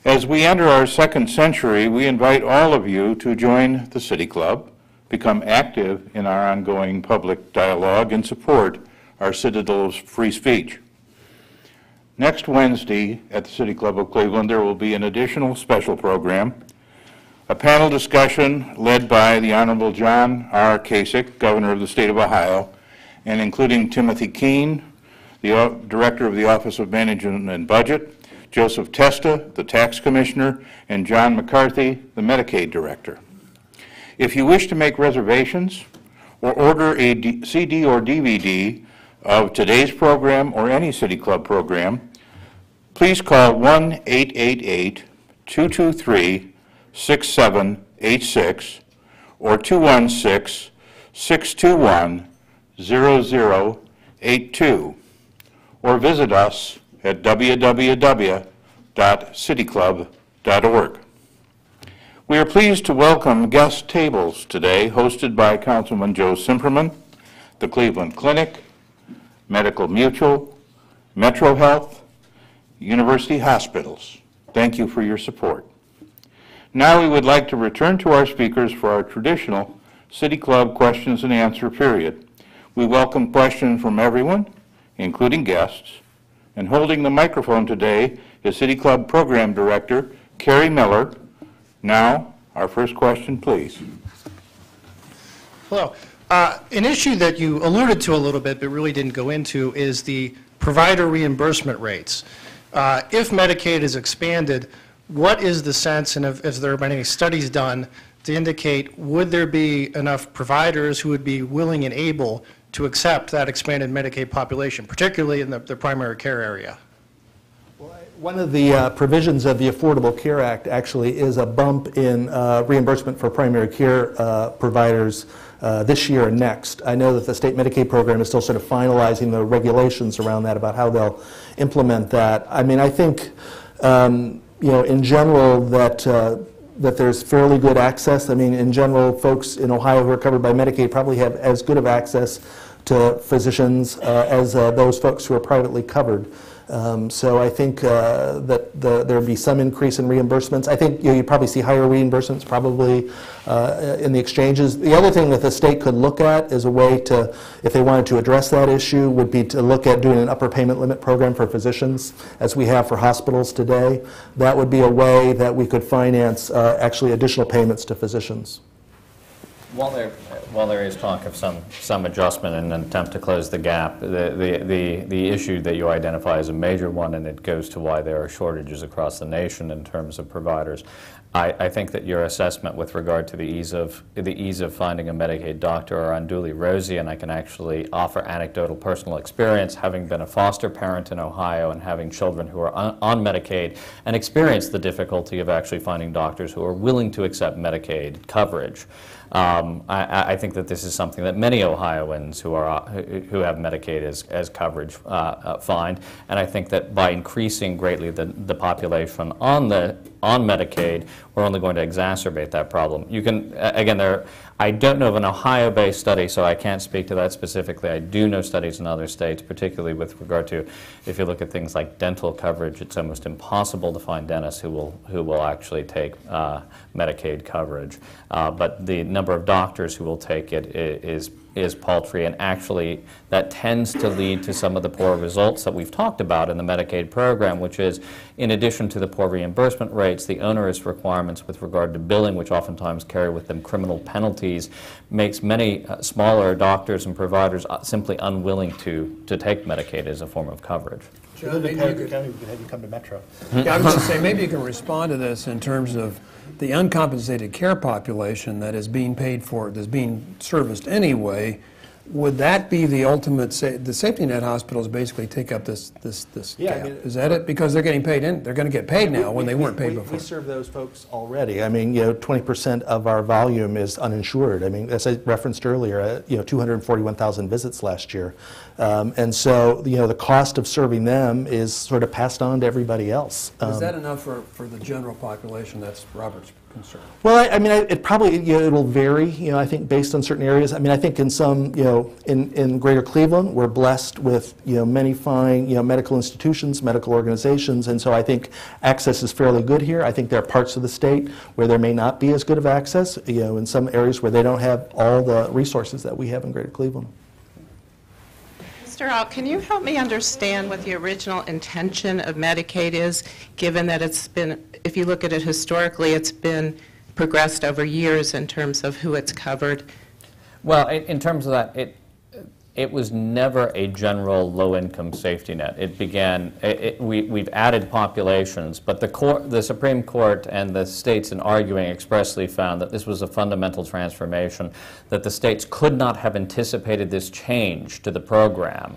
As we enter our second century, we invite all of you to join the City Club, become active in our ongoing public dialogue, and support our citadel of free speech. Next Wednesday at the City Club of Cleveland, there will be an additional special program, a panel discussion led by the Honorable John R. Kasich, Governor of the State of Ohio, and including Timothy Keene, the Director of the Office of Management and Budget, Joseph Testa, the Tax Commissioner, and John McCarthy, the Medicaid Director. If you wish to make reservations or order a CD or DVD of today's program or any City Club program, please call 1-888-223-6786 or 216-621-0082, or visit us at www.cityclub.org. We are pleased to welcome guest tables today hosted by Councilman Joe Simperman, the Cleveland Clinic, Medical Mutual, MetroHealth, university hospitals. Thank you for your support. Now we would like to return to our speakers for our traditional City Club questions and answer period. We welcome questions from everyone, including guests, and holding the microphone today is City Club Program Director Carrie Miller. Now, our first question, please. Hello. An issue that you alluded to a little bit but really didn't go into is the provider reimbursement rates. If Medicaid is expanded, what is the sense, and if there have been any studies done to indicate, would there be enough providers who would be willing and able to accept that expanded Medicaid population, particularly in the primary care area? One of the provisions of the Affordable Care Act actually is a bump in reimbursement for primary care providers this year and next. I know that the state Medicaid program is still sort of finalizing the regulations around that, about how they'll implement that. I mean, I think, in general, that there's fairly good access. I mean, in general, folks in Ohio who are covered by Medicaid probably have as good of access to physicians as those folks who are privately covered. So I think that there would be some increase in reimbursements. I think you'd probably see higher reimbursements probably in the exchanges. The other thing that the state could look at as a way to, if they wanted to address that issue, would be to look at doing an upper payment limit program for physicians, as we have for hospitals today. That would be a way that we could finance actually additional payments to physicians. While there is talk of some adjustment in an attempt to close the gap, the issue that you identify is a major one, and it goes to why there are shortages across the nation in terms of providers. I think that your assessment with regard to the ease of finding a Medicaid doctor are unduly rosy, and I can actually offer anecdotal personal experience, having been a foster parent in Ohio and having children who are on Medicaid, and experience the difficulty of actually finding doctors who are willing to accept Medicaid coverage. I think that this is something that many Ohioans who have Medicaid as coverage find, and I think that by increasing greatly the population on Medicaid, we're only going to exacerbate that problem. You can, again, I don't know of an Ohio-based study, so I can't speak to that specifically. I do know studies in other states, particularly with regard to, if you look at things like dental coverage, it's almost impossible to find dentists who will actually take Medicaid coverage. But the number of doctors who will take it is paltry, and actually that tends to lead to some of the poor results that we've talked about in the Medicaid program, which is, in addition to the poor reimbursement rates, the onerous requirements with regard to billing, which oftentimes carry with them criminal penalties, makes many smaller doctors and providers simply unwilling to take Medicaid as a form of coverage. John, maybe you could have you come to Metro. Yeah, I was going to say, maybe you can respond to this in terms of the uncompensated care population that is being paid for, that's being serviced anyway. Would that be the ultimate? The safety net hospitals basically take up this Yeah, gap. I mean, is that it? Because they're getting paid in. They're going to get paid now when they weren't paid before. We serve those folks already. I mean, 20% of our volume is uninsured. I mean, as I referenced earlier, 241,000 visits last year, and so the cost of serving them is sort of passed on to everybody else. Is that enough for the general population? That's Robert's concern. Well, I mean, it probably it'll vary. I think based on certain areas. I mean, I think in some in Greater Cleveland, we're blessed with many fine medical institutions, medical organizations, and so I think access is fairly good here. I think there are parts of the state where there may not be as good of access. In some areas where they don't have all the resources that we have in Greater Cleveland. Mr. Al, can you help me understand what the original intention of Medicaid is, given that it's been, if you look at it historically, it's been progressed over years in terms of who it's covered? Well, in terms of that, it was never a general low-income safety net. It began, we've added populations, but the Supreme Court and the states in arguing expressly found that this was a fundamental transformation, that the states could not have anticipated this change to the program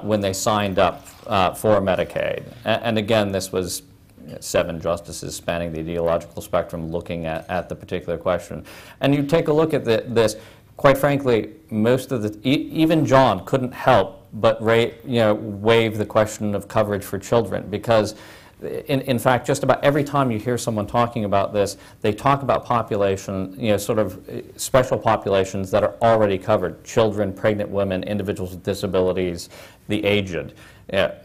when they signed up for Medicaid. And again, this was 7 justices spanning the ideological spectrum looking at the particular question. And you take a look at this, quite frankly, most of even John couldn't help but waive the question of coverage for children, because in fact, just about every time you hear someone talking about this, they talk about population, sort of special populations that are already covered: children, pregnant women, individuals with disabilities, the aged.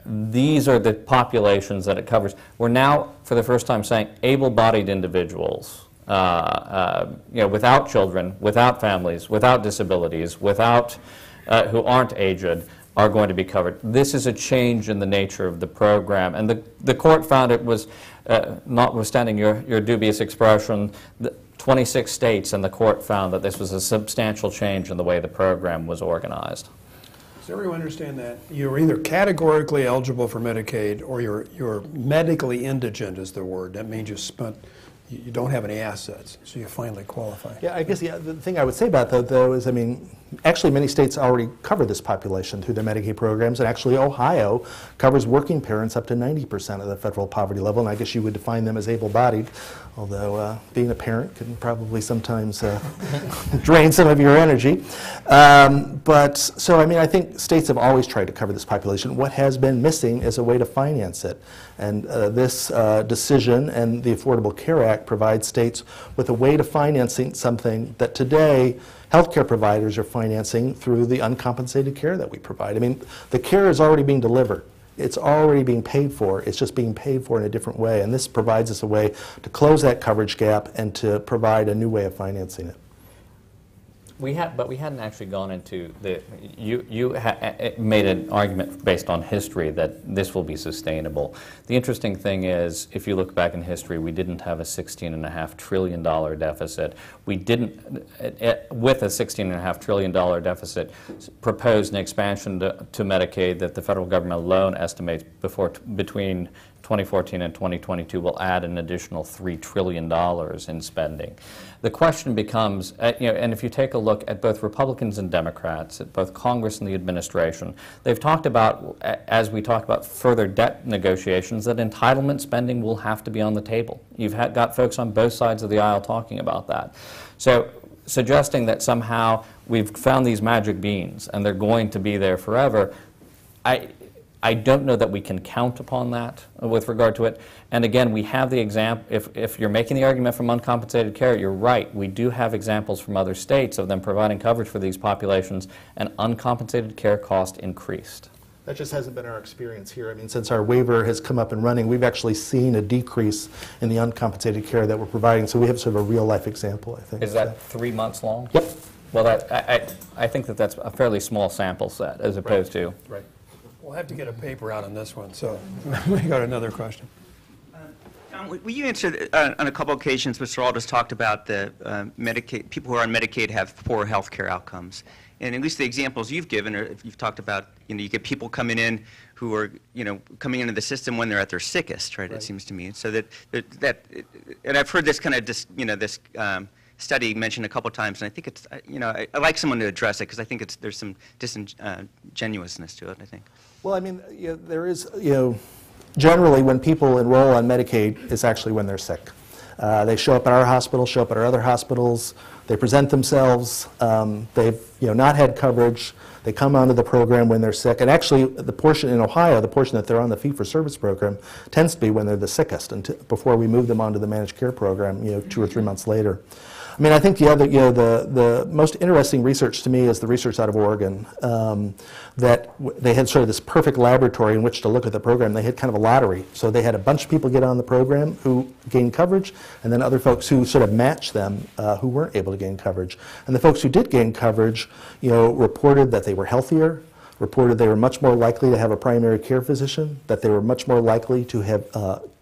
These are the populations that it covers. We're now, for the first time, saying able-bodied individuals, without children, without families, without disabilities, without who aren't aged, are going to be covered. This is a change in the nature of the program, and the court found it was, notwithstanding your dubious expression, 26 states and the court found that this was a substantial change in the way the program was organized. Does everyone understand that? You're either categorically eligible for Medicaid or you're medically indigent is the word. That means you don't have any assets, so you finally qualify. Yeah, I guess the thing I would say about that, though, is, I mean, actually many states already cover this population through their Medicaid programs, and actually Ohio covers working parents up to 90% of the federal poverty level, and I guess you would define them as able-bodied, although being a parent can probably sometimes drain some of your energy. So, I mean, I think states have always tried to cover this population. What has been missing is a way to finance it, and this decision and the Affordable Care Act provides states with a way to financing something that today healthcare providers are financing through the uncompensated care that we provide. I mean, the care is already being delivered. It's already being paid for. It's just being paid for in a different way. And this provides us a way to close that coverage gap and to provide a new way of financing it. But we hadn't actually gone into the. You made an argument based on history that this will be sustainable. The interesting thing is, if you look back in history, we didn't have a $16.5 trillion deficit. We didn't, with a $16.5 trillion deficit, propose an expansion to Medicaid that the federal government alone estimates between 2014 and 2022 will add an additional $3 trillion in spending. The question becomes, and if you take a look at both Republicans and Democrats, at both Congress and the administration, they've talked about, as we talk about further debt negotiations, that entitlement spending will have to be on the table. You've got folks on both sides of the aisle talking about that. So suggesting that somehow we've found these magic beans and they're going to be there forever, I don't know that we can count upon that with regard to it. And again, we have the example, if you're making the argument from uncompensated care, you're right. We do have examples from other states of them providing coverage for these populations, and uncompensated care cost increased. That just hasn't been our experience here. I mean, since our waiver has come up and running, we've actually seen a decrease in the uncompensated care that we're providing. So we have sort of a real-life example, I think. Is that 3 months long? Yep. Well, I think that's a fairly small sample set as opposed to. Right. We'll have to get a paper out on this one, so we got another question. Will you answer, on a couple occasions, Mr. Aldous talked about the Medicaid, people who are on Medicaid have poor health care outcomes. And at least the examples you've given, or if you've talked about, you get people coming in who are, coming into the system when they're at their sickest, right? It seems to me. So and I've heard this kind of, this study mentioned a couple times, and I think it's, I like someone to address it because I think there's some disingenuousness to it, I think. Well, I mean, there is, generally when people enroll on Medicaid, it's actually when they're sick. They show up at our hospital, show up at our other hospitals, they present themselves, they've not had coverage, they come onto the program when they're sick, and actually the portion in Ohio, the portion that they're on the fee-for-service program, tends to be when they're the sickest, before we move them onto the managed care program, 2 or 3 months later. I mean, I think the other, the most interesting research to me is the research out of Oregon, that they had sort of this perfect laboratory in which to look at the program. They had kind of a lottery. So they had a bunch of people get on the program who gained coverage, and then other folks who sort of matched them who weren't able to gain coverage. And the folks who did gain coverage, reported that they were healthier, reported they were much more likely to have a primary care physician, that they were much more likely to have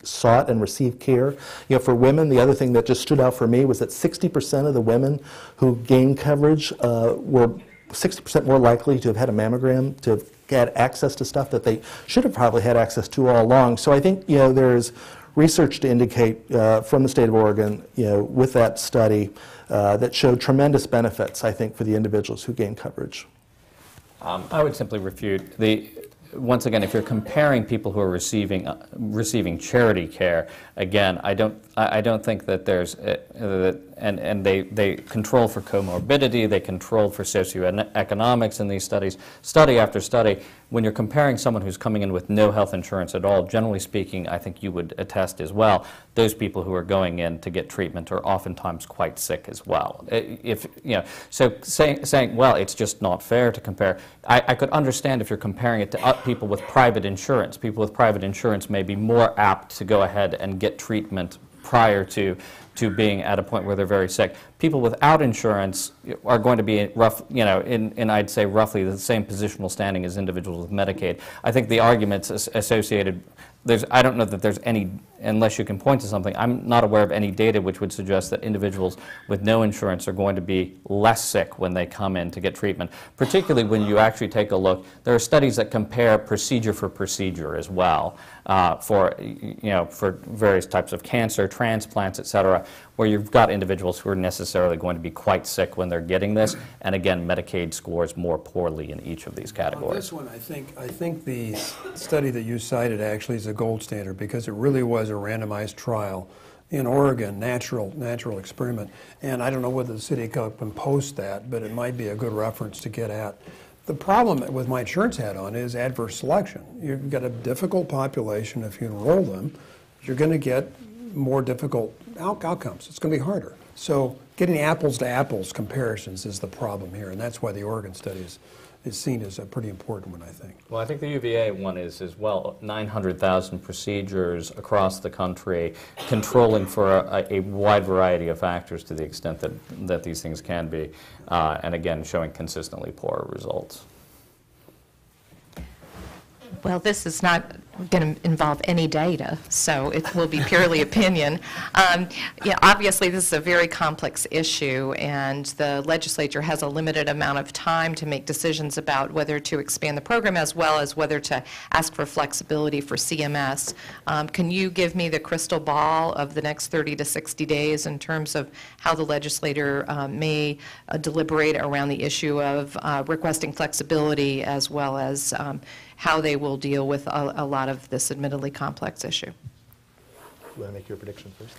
sought and received care. For women, the other thing that just stood out for me was that 60% of the women who gained coverage were 60% more likely to have had a mammogram, to have had access to stuff that they should have probably had access to all along. So I think there's research to indicate from the state of Oregon, with that study, that showed tremendous benefits, I think, for the individuals who gained coverage. I would simply refute once again, if you're comparing people who are receiving charity care, again, I don't think that there's and they control for comorbidity, they control for socioeconomics in these studies, study after study. when you're comparing someone who's coming in with no health insurance at all, generally speaking, I think you would attest as well, those people who are going in to get treatment are oftentimes quite sick as well. If, you know, so saying, well, it's just not fair to compare, I could understand if you're comparing it to people with private insurance. People with private insurance may be more apt to go ahead and get treatment prior to being at a point where they're very sick. People without insurance are going to be in I'd say roughly the same positional standing as individuals with Medicaid. I think the arguments associated, I don't know that there's any, unless you can point to something, I'm not aware of any data which would suggest that individuals with no insurance are going to be less sick when they come in to get treatment, particularly when you actually take a look. There are studies that compare procedure for procedure as well for various types of cancer, transplants, et cetera, where you've got individuals who are necessarily going to be quite sick when they're getting this, and again, Medicaid scores more poorly in each of these categories. On this one, I think the study that you cited actually is a gold standard because it really was a randomized trial in Oregon, natural experiment, and I don't know whether the city can post that, but it might be a good reference to get at. The problem with my insurance hat on is adverse selection. You've got a difficult population. If you enroll them, you're going to get more difficult outcomes. It's going to be harder. So getting apples to apples comparisons is the problem here, and that's why the Oregon study is seen as a pretty important one, I think. Well, I think the UVA one is as well, 900,000 procedures across the country, controlling for a wide variety of factors to the extent that these things can be, and again, showing consistently poorer results. Well, this is not going to involve any data, so it will be purely opinion. Obviously, this is a very complex issue, and the legislature has a limited amount of time to make decisions about whether to expand the program as well as whether to ask for flexibility for CMS. Can you give me the crystal ball of the next 30 to 60 days in terms of how the legislator may deliberate around the issue of requesting flexibility as well as how they will deal with a lot of this admittedly complex issue? You want to make your prediction first?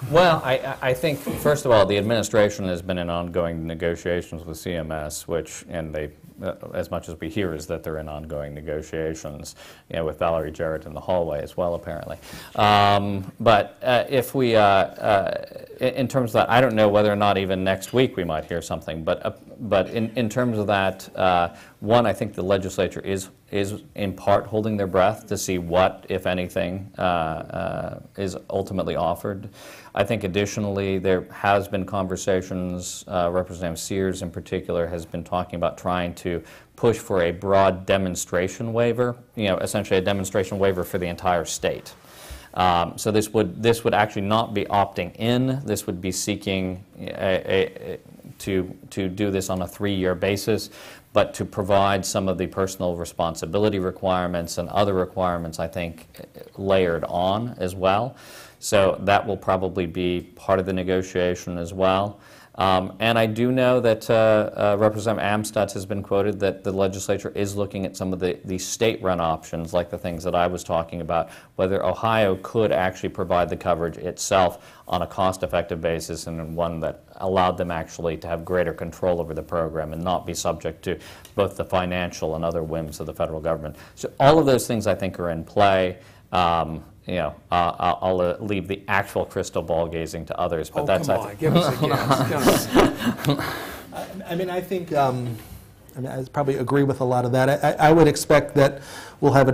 Well, I think, first of all, the administration has been in ongoing negotiations with CMS, which, and they, as much as we hear, is that they're in ongoing negotiations, with Valerie Jarrett in the hallway as well, apparently. But if we, in terms of that, I don't know whether or not even next week we might hear something, but in terms of that, one, I think the legislature is in part holding their breath to see what, if anything, is ultimately offered. I think additionally there has been conversations, Representative Sears in particular has been talking about trying to push for a broad demonstration waiver, essentially a demonstration waiver for the entire state. So this would actually not be opting in, this would be seeking to do this on a 3-year basis, but to provide some of the personal responsibility requirements and other requirements, I think, layered on as well. So that will probably be part of the negotiation as well. And I do know that Representative Amstutz has been quoted that the legislature is looking at some of the state-run options, like the things that I was talking about, whether Ohio could actually provide the coverage itself on a cost-effective basis and in one that allowed them actually to have greater control over the program and not be subject to both the financial and other whims of the federal government. So all of those things I think are in play. I'll leave the actual crystal ball gazing to others, but that's... Come on, give us a guess. I mean, I think, I probably agree with a lot of that. I would expect that we'll have I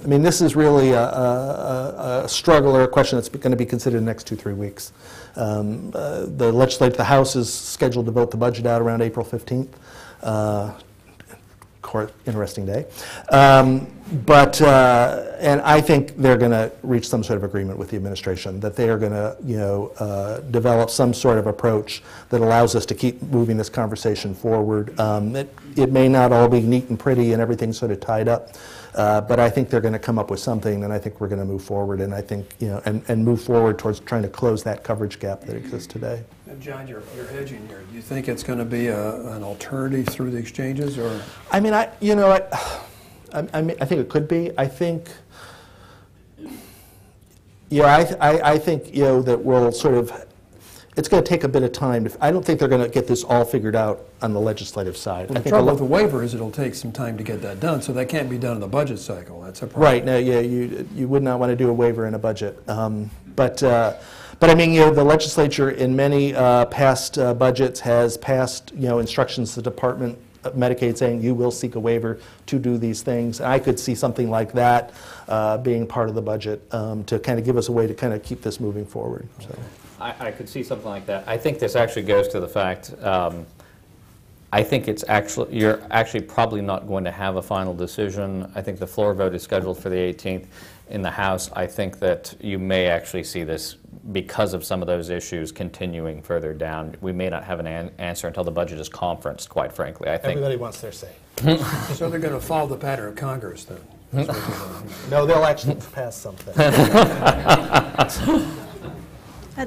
mean, this is really a struggle or a question that's going to be considered in the next 2-3 weeks. The House is scheduled to vote the budget out around April 15th. Interesting day. And I think they're going to reach some sort of agreement with the administration, that they are going to, develop some sort of approach that allows us to keep moving this conversation forward. It may not all be neat and pretty and everything sort of tied up, but I think they're going to come up with something, and I think we're going to move forward, and I think, and move forward towards trying to close that coverage gap that exists today. And John, you're hedging here. Do you think it's going to be an alternative through the exchanges, or? I mean, I think it could be. I think, I think, that we'll sort of, it's going to take a bit of time. I don't think they're going to get this all figured out on the legislative side. Well, I the think trouble with the waiver is it'll take some time to get that done, so that can't be done in the budget cycle. That's a problem. Right. No, yeah, you would not want to do a waiver in a budget. But I mean, the legislature in many past budgets has passed, instructions to the Department of Medicaid saying you will seek a waiver to do these things. I could see something like that being part of the budget to kind of give us a way to kind of keep this moving forward. So. I could see something like that. I think this actually goes to the fact, I think you're actually probably not going to have a final decision. I think the floor vote is scheduled for the 18th. In the House, I think that you may actually see this, because of some of those issues, continuing further down. We may not have an answer until the budget is conferenced, quite frankly. I think. Everybody wants their say. So they're going to follow the pattern of Congress, then? No, they'll actually pass something.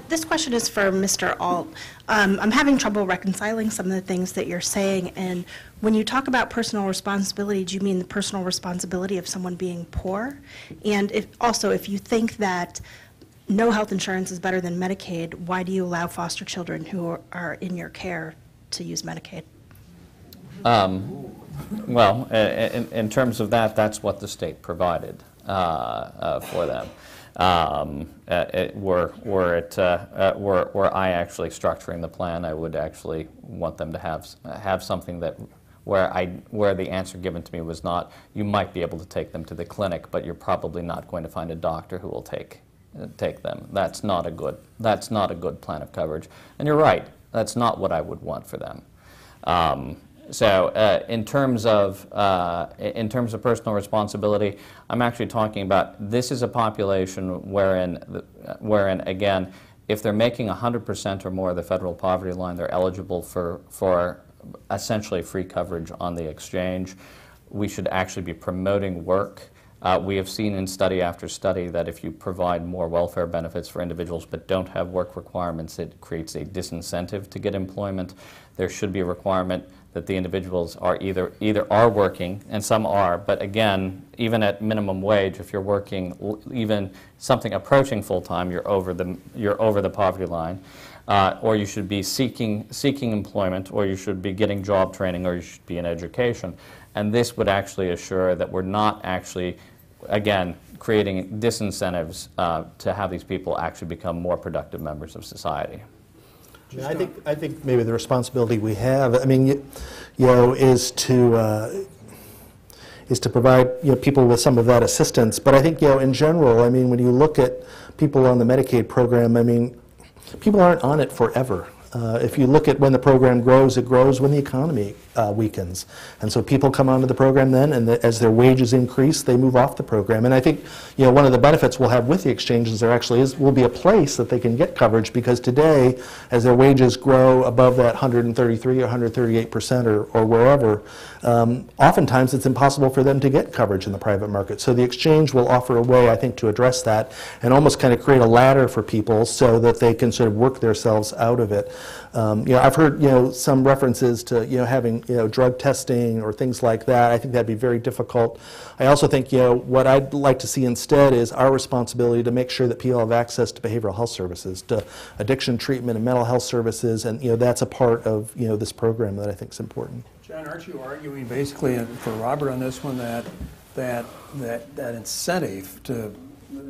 This question is for Mr. Alt. I'm having trouble reconciling some of the things that you're saying, and when you talk about personal responsibility, do you mean the personal responsibility of someone being poor? And if you think that no health insurance is better than Medicaid, why do you allow foster children who are in your care to use Medicaid? Well, in terms of that, that's what the state provided for them. Were I actually structuring the plan, I would actually want them to have something that where the answer given to me was not, you might be able to take them to the clinic, but you're probably not going to find a doctor who will take them. That's not a good plan of coverage. And you're right, that's not what I would want for them. So in terms of personal responsibility, I'm actually talking about, this is a population wherein again, if they're making 100% or more of the federal poverty line, they're eligible for essentially free coverage on the exchange. We should actually be promoting work. We have seen in study after study that if you provide more welfare benefits for individuals but don't have work requirements, it creates a disincentive to get employment. There should be a requirement that the individuals are either are working, and some are, but again, even at minimum wage, if you're working even something approaching full-time, you're over the poverty line, or you should be seeking employment, or you should be getting job training, or you should be in education. And this would actually assure that we're not actually, again, creating disincentives to have these people actually become more productive members of society. I think maybe the responsibility we have, I mean, is to provide people with some of that assistance. But I think in general, I mean, when you look at people on the Medicaid program, I mean, people aren't on it forever. If you look at when the program grows, it grows when the economy weakens. And so people come onto the program then, and as their wages increase, they move off the program. And I think one of the benefits we'll have with the exchanges, there actually will be a place that they can get coverage, because today, as their wages grow above that 133 or 138% or wherever, oftentimes it's impossible for them to get coverage in the private market. So the exchange will offer a way, I think, to address that and almost kind of create a ladder for people so that they can sort of work themselves out of it. I've heard some references to having drug testing or things like that. I think that'd be very difficult. I also think what I'd like to see instead is our responsibility to make sure that people have access to behavioral health services, to addiction treatment and mental health services, and that's a part of this program that I think is important. John, aren't you arguing basically for Robert on this one that incentive to,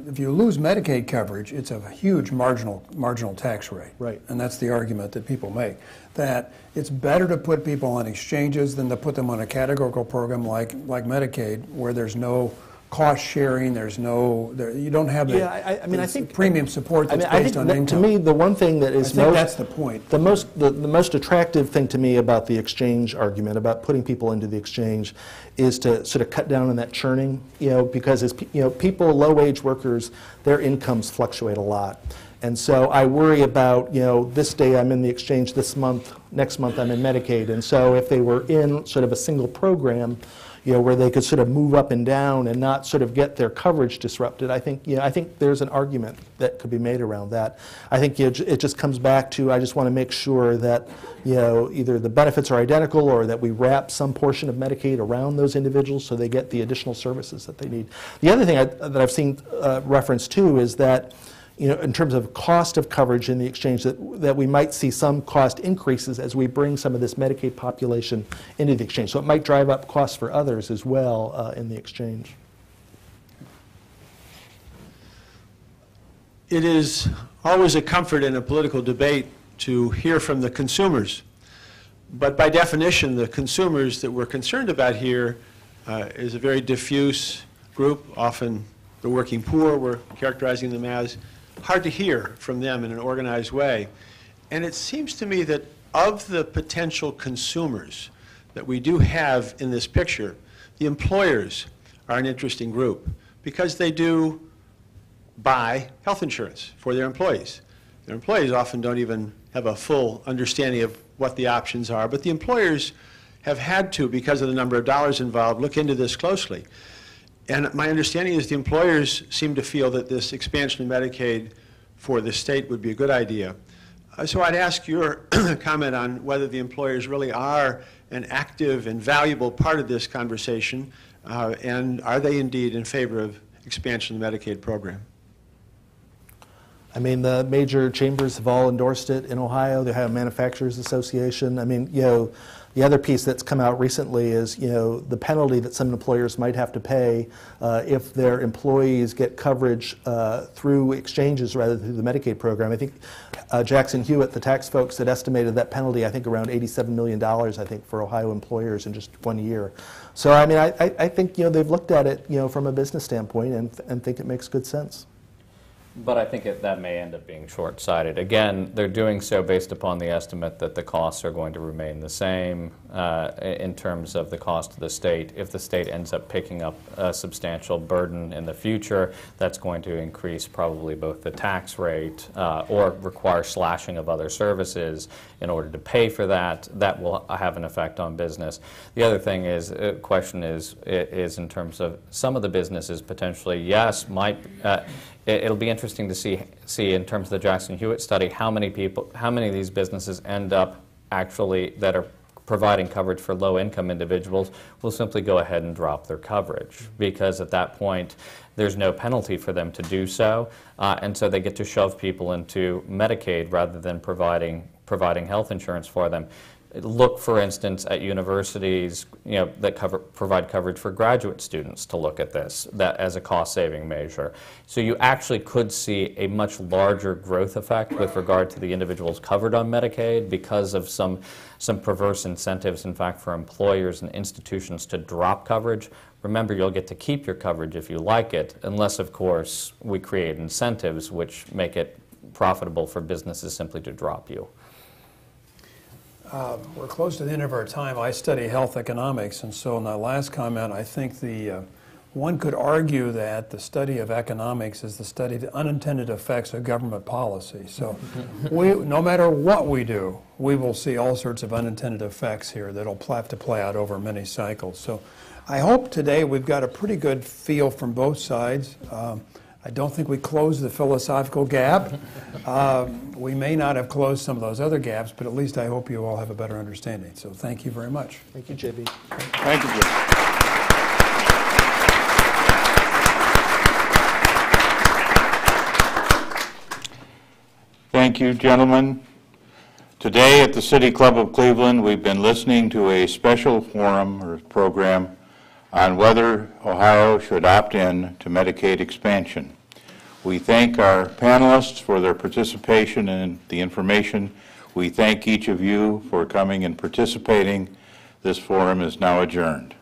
if you lose Medicaid coverage, it's a huge marginal tax rate. Right. And that's the argument that people make, that it's better to put people on exchanges than to put them on a categorical program like Medicaid, where there's no cost sharing, you don't have the I think premium support that's based on income. To me, the one thing that is that's the point. The most attractive thing to me about the exchange argument, about putting people into the exchange, is to sort of cut down on that churning, because as people, low-wage workers, their incomes fluctuate a lot. And so I worry about, this day I'm in the exchange, this month, next month I'm in Medicaid. And so if they were in sort of a single program, where they could sort of move up and down and not sort of get their coverage disrupted, I think there's an argument that could be made around that. I think it just comes back to, I just want to make sure that either the benefits are identical or that we wrap some portion of Medicaid around those individuals so they get the additional services that they need. The other thing that I've seen reference to is that in terms of cost of coverage in the exchange, that we might see some cost increases as we bring some of this Medicaid population into the exchange. So it might drive up costs for others as well in the exchange. It is always a comfort in a political debate to hear from the consumers. But by definition, the consumers that we're concerned about here is a very diffuse group, often the working poor. We're characterizing them as hard to hear from them in an organized way. And it seems to me that of the potential consumers that we do have in this picture, the employers are an interesting group because they do buy health insurance for their employees. Their employees often don't even have a full understanding of what the options are, but the employers have had to, because of the number of dollars involved, look into this closely. And my understanding is the employers seem to feel that this expansion of Medicaid for the state would be a good idea. So I'd ask your comment on whether the employers really are an active and valuable part of this conversation, and are they indeed in favor of expansion of the Medicaid program? I mean, the major chambers have all endorsed it in Ohio, the Ohio Manufacturers Association. I mean, the other piece that's come out recently is, the penalty that some employers might have to pay if their employees get coverage through exchanges rather than through the Medicaid program. I think Jackson Hewitt, the tax folks, had estimated that penalty, I think, around $87 million, I think, for Ohio employers in just 1 year. So, I mean, I think, they've looked at it, from a business standpoint and think it makes good sense. But I think that may end up being short-sighted. Again, they're doing so based upon the estimate that the costs are going to remain the same in terms of the cost to the state. If the state ends up picking up a substantial burden in the future, that's going to increase probably both the tax rate or require slashing of other services in order to pay for that. That will have an effect on business. The other thing is, question is in terms of some of the businesses potentially, yes, might. It'll be interesting to see in terms of the Jackson Hewitt study how many of these businesses end up actually that are providing coverage for low-income individuals will simply go ahead and drop their coverage, because at that point there's no penalty for them to do so, and so they get to shove people into Medicaid rather than providing health insurance for them. Look, for instance, at universities, that provide coverage for graduate students to look at this as a cost-saving measure. So you actually could see a much larger growth effect with regard to the individuals covered on Medicaid because of some perverse incentives, in fact, for employers and institutions to drop coverage. Remember, you'll get to keep your coverage if you like it, unless, of course, we create incentives which make it profitable for businesses simply to drop you. We're close to the end of our time. I study health economics, and so in my last comment, I think one could argue that the study of economics is the study of the unintended effects of government policy. So no matter what we do, we will see all sorts of unintended effects here that will have to play out over many cycles. So I hope today we've got a pretty good feel from both sides. I don't think we closed the philosophical gap. We may not have closed some of those other gaps, but at least I hope you all have a better understanding. So thank you very much. Thank you, JB. Thank you, Jim. Thank you, gentlemen. Today at the City Club of Cleveland, we've been listening to a special forum or program on whether Ohio should opt in to Medicaid expansion. We thank our panelists for their participation and the information. We thank each of you for coming and participating. This forum is now adjourned.